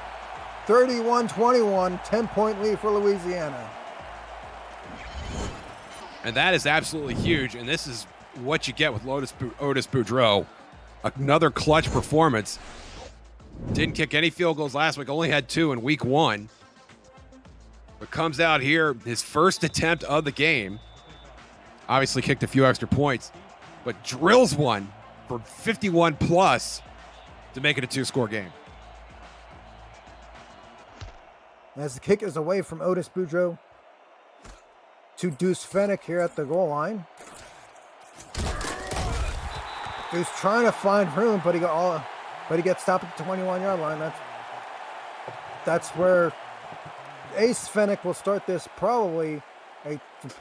31-21, 10-point lead for Louisiana. And that is absolutely huge. And this is what you get with Otis Boudreau. Another clutch performance. Didn't kick any field goals last week. Only had 2 in week 1. But comes out here, his first attempt of the game. Obviously kicked a few extra points. But drills one for 51 plus to make it a 2-score game. As the kick is away from Otis Boudreau to Deuce Fennick here at the goal line. He's trying to find room, but he gets stopped at the 21-yard line. That's where Ace Fennick will start this, probably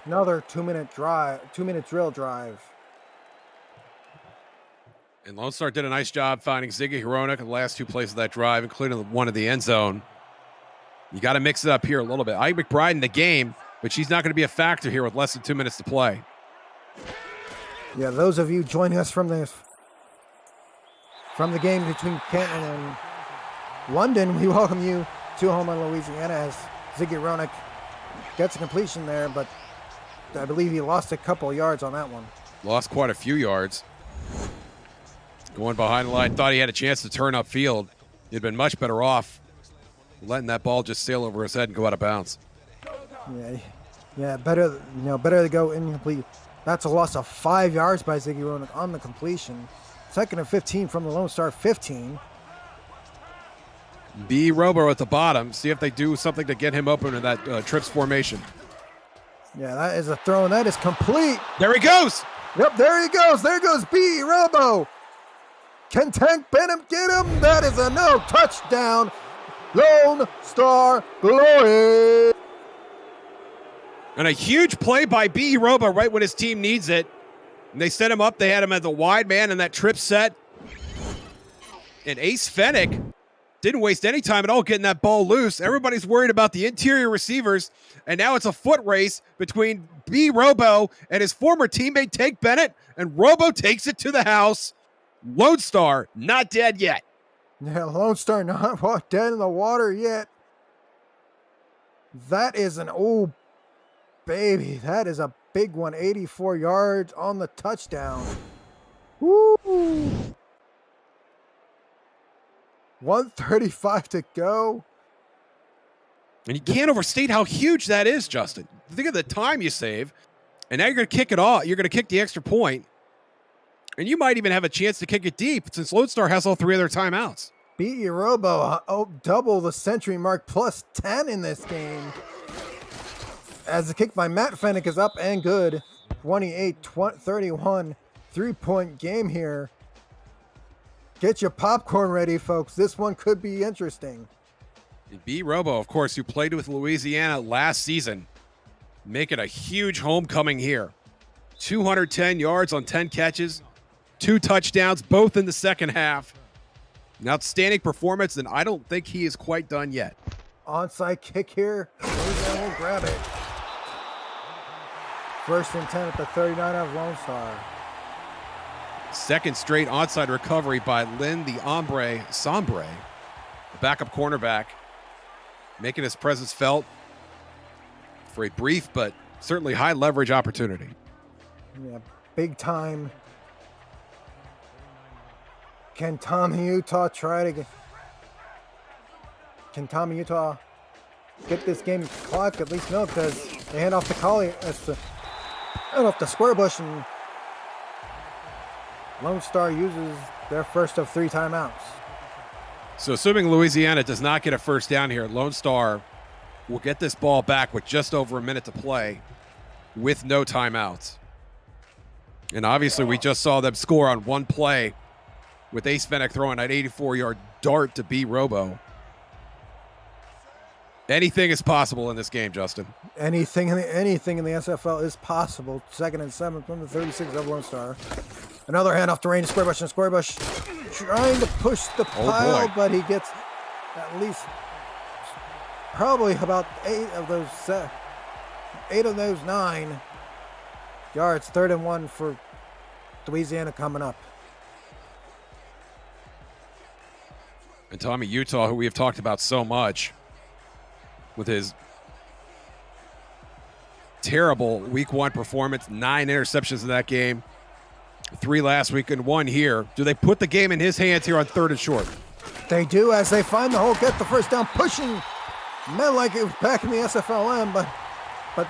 another 2-minute drill drive. And Lone Star did a nice job finding Ziggy Hronek in the last 2 plays of that drive, including one of the end zone. You got to mix it up here a little bit. Ike McBride in the game, but she's not going to be a factor here with less than 2 minutes to play. Yeah, those of you joining us from the game between Canton and London, we welcome you to home in Louisiana as Ziggy Hronek gets a completion there, but I believe he lost a couple yards on that one. Lost quite a few yards. Going behind the line, thought he had a chance to turn upfield. He'd been much better off letting that ball just sail over his head and go out of bounds. Yeah, better to go incomplete. That's a loss of 5 yards by Ziggy Hronek on the completion. 2nd and 15 from the Lone Star 15. B. Robo at the bottom. See if they do something to get him open in that trips formation. Yeah, that is a throw, and that is complete. There he goes. Yep, there he goes. There goes B. Robo. Can Tank Benham get him? That is a no touchdown. Lone Star glory. And a huge play by B. Robo right when his team needs it. And they set him up. They had him as the wide man in that trip set. And Ace Fennick didn't waste any time at all getting that ball loose. Everybody's worried about the interior receivers. And now it's a foot race between B. Robo and his former teammate Tank Bennett. And Robo takes it to the house. Lone Star not dead yet. Yeah, Lone Star not dead in the water yet. That is baby, that is a big one. 84 yards on the touchdown. Woo! 1:35 to go. And you can't overstate how huge that is, Justin. Think of the time you save. And now you're going to kick it off. You're going to kick the extra point. And you might even have a chance to kick it deep since Lone Star has all 3 of their timeouts. B. Robo, double the century mark, plus 10 in this game. As the kick by Matt Fennick is up and good. 28-31, 3-point game here. Get your popcorn ready, folks. This one could be interesting. And B. Robo, of course, who played with Louisiana last season, making a huge homecoming here. 210 yards on 10 catches, 2 touchdowns, both in the second half. An outstanding performance, and I don't think he is quite done yet. Onside kick here. Louisiana will grab it. 1st and 10 at the 39 of Lone Star. Second straight onside recovery by Lynn the Hombre Sombre, the backup cornerback, making his presence felt for a brief but certainly high leverage opportunity. Yeah, big time. Can Tommy Utah get this game clock? At least no, because they hand off to Collie. Hand off to Squarebush, and Lone Star uses their first of 3 timeouts. So assuming Louisiana does not get a first down here, Lone Star will get this ball back with just over a minute to play with no timeouts. And obviously we just saw them score on one play with Ace Fennick throwing that 84-yard dart to B. Robo. Anything is possible in this game, Justin. Anything in the SFL is possible. 2nd and 7 from the 36 of Lone Star. Another handoff to Randy Squarebush, and Squarebush trying to push the pile, but he gets at least probably about 8 of those 9 yards. 3rd and 1 for Louisiana coming up. And Tommy Utah, who we have talked about so much with his terrible week 1 performance, 9 interceptions in that game, 3 last week and 1 here. Do they put the game in his hands here on 3rd and short? They do, as they find the hole, get the first down, pushing men like it was back in the SFLM, but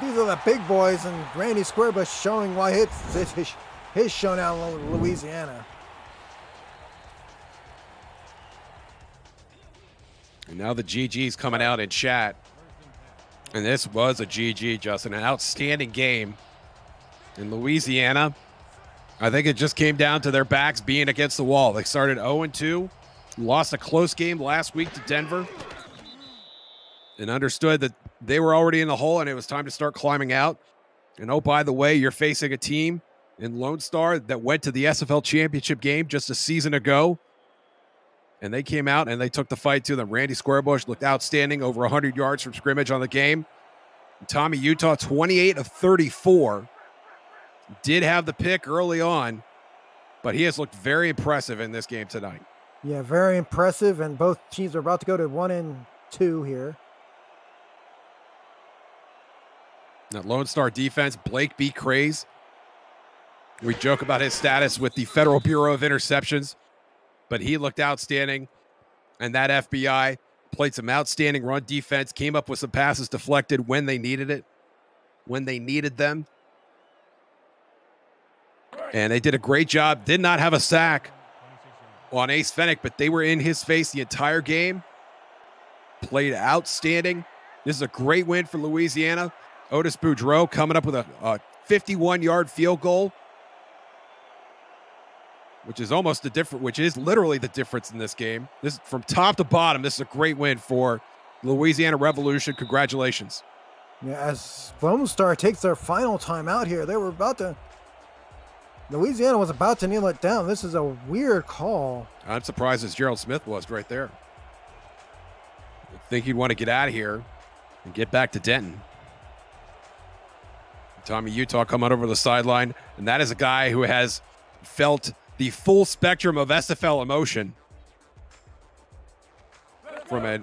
these are the big boys, and Randy Squarebush showing why it's his showdown in Louisiana. And now the GG's coming out in chat. And this was a GG, Justin. An outstanding game in Louisiana. I think it just came down to their backs being against the wall. They started 0-2, lost a close game last week to Denver, and understood that they were already in the hole and it was time to start climbing out. And oh, by the way, you're facing a team in Lone Star that went to the SFL championship game just a season ago. And they came out and they took the fight to them. Randy Squarebush looked outstanding, over 100 yards from scrimmage on the game. And Tommy Utah, 28 of 34. Did have the pick early on, but he has looked very impressive in this game tonight. Yeah, very impressive, and both teams are about to go to 1-2 here. That Lone Star defense, Blake B. Craze. We joke about his status with the Federal Bureau of Interceptions, but he looked outstanding. And that FBI played some outstanding run defense, came up with some passes deflected when they needed it, when they needed them. And they did a great job. Did not have a sack on Ace Fennick, but they were in his face the entire game. Played outstanding. This is a great win for Louisiana. Otis Boudreau coming up with a 51-yard field goal, which is literally the difference in this game. This, from top to bottom, this is a great win for Louisiana Revolution. Congratulations. Yeah, as Lone Star takes their final time out here, Louisiana was about to kneel it down. This is a weird call. I'm surprised as Gerald Smith was right there. I think he'd want to get out of here and get back to Denton. Tommy Utah coming over the sideline, and that is a guy who has felt the full spectrum of SFL emotion from a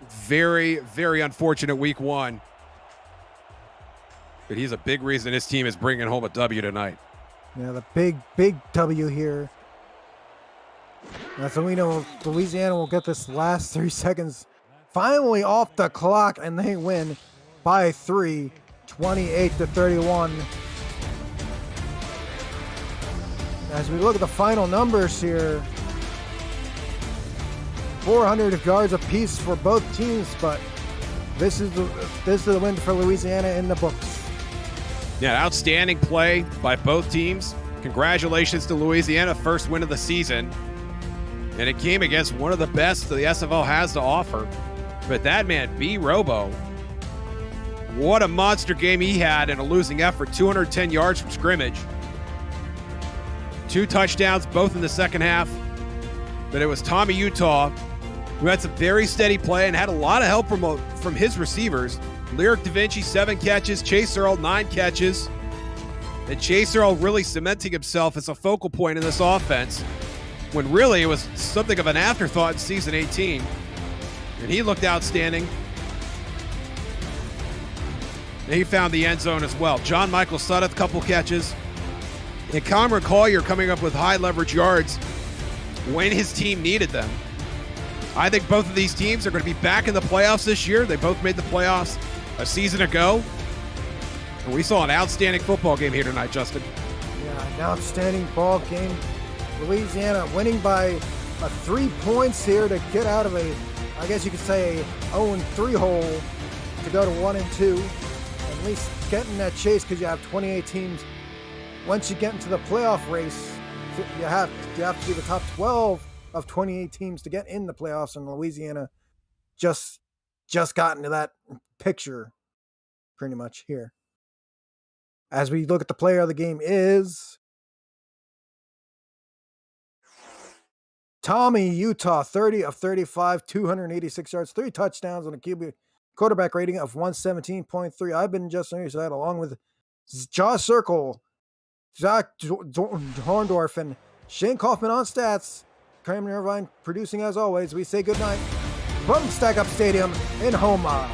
very, very unfortunate week 1. But he's a big reason his team is bringing home a W tonight. Yeah, the big W here. So we know Louisiana will get this last 3 seconds finally off the clock, and they win by 3, 28-31. As we look at the final numbers here, 400 yards apiece for both teams, but this is the win for Louisiana in the books. Yeah, outstanding play by both teams. Congratulations to Louisiana, first win of the season. And it came against one of the best the SFL has to offer. But that man, B. Robo, what a monster game he had in a losing effort. 210 yards from scrimmage. 2 touchdowns, both in the second half. But it was Tommy Utah who had some very steady play and had a lot of help from his receivers. Lyric Da Vinci, 7 catches. Chase Earl, 9 catches. And Chase Earl really cementing himself as a focal point in this offense, when really it was something of an afterthought in season 18. And he looked outstanding. And he found the end zone as well. John Michael Sudduth, couple catches. And Cameron Collier coming up with high leverage yards when his team needed them. I think both of these teams are going to be back in the playoffs this year. They both made the playoffs a season ago. And we saw an outstanding football game here tonight, Justin. Yeah, an outstanding ball game. Louisiana winning by 3 points here to get out of I guess you could say, 0-3 hole to go to 1-2. At least get in that chase, because you have 28 teams. Once you get into the playoff race, you have to be the top 12 of 28 teams to get in the playoffs, and Louisiana just got into that picture pretty much here. As we look at the player of the game is Tommy Utah, 30 of 35, 286 yards, 3 touchdowns, and a QB quarterback rating of 117.3. I've been Justin Reese, along with Josh Circle, Zach Horndorf, and Shane Kaufman on stats. Kramer Irvine producing as always. We say goodnight from Stack Up Stadium in Houma.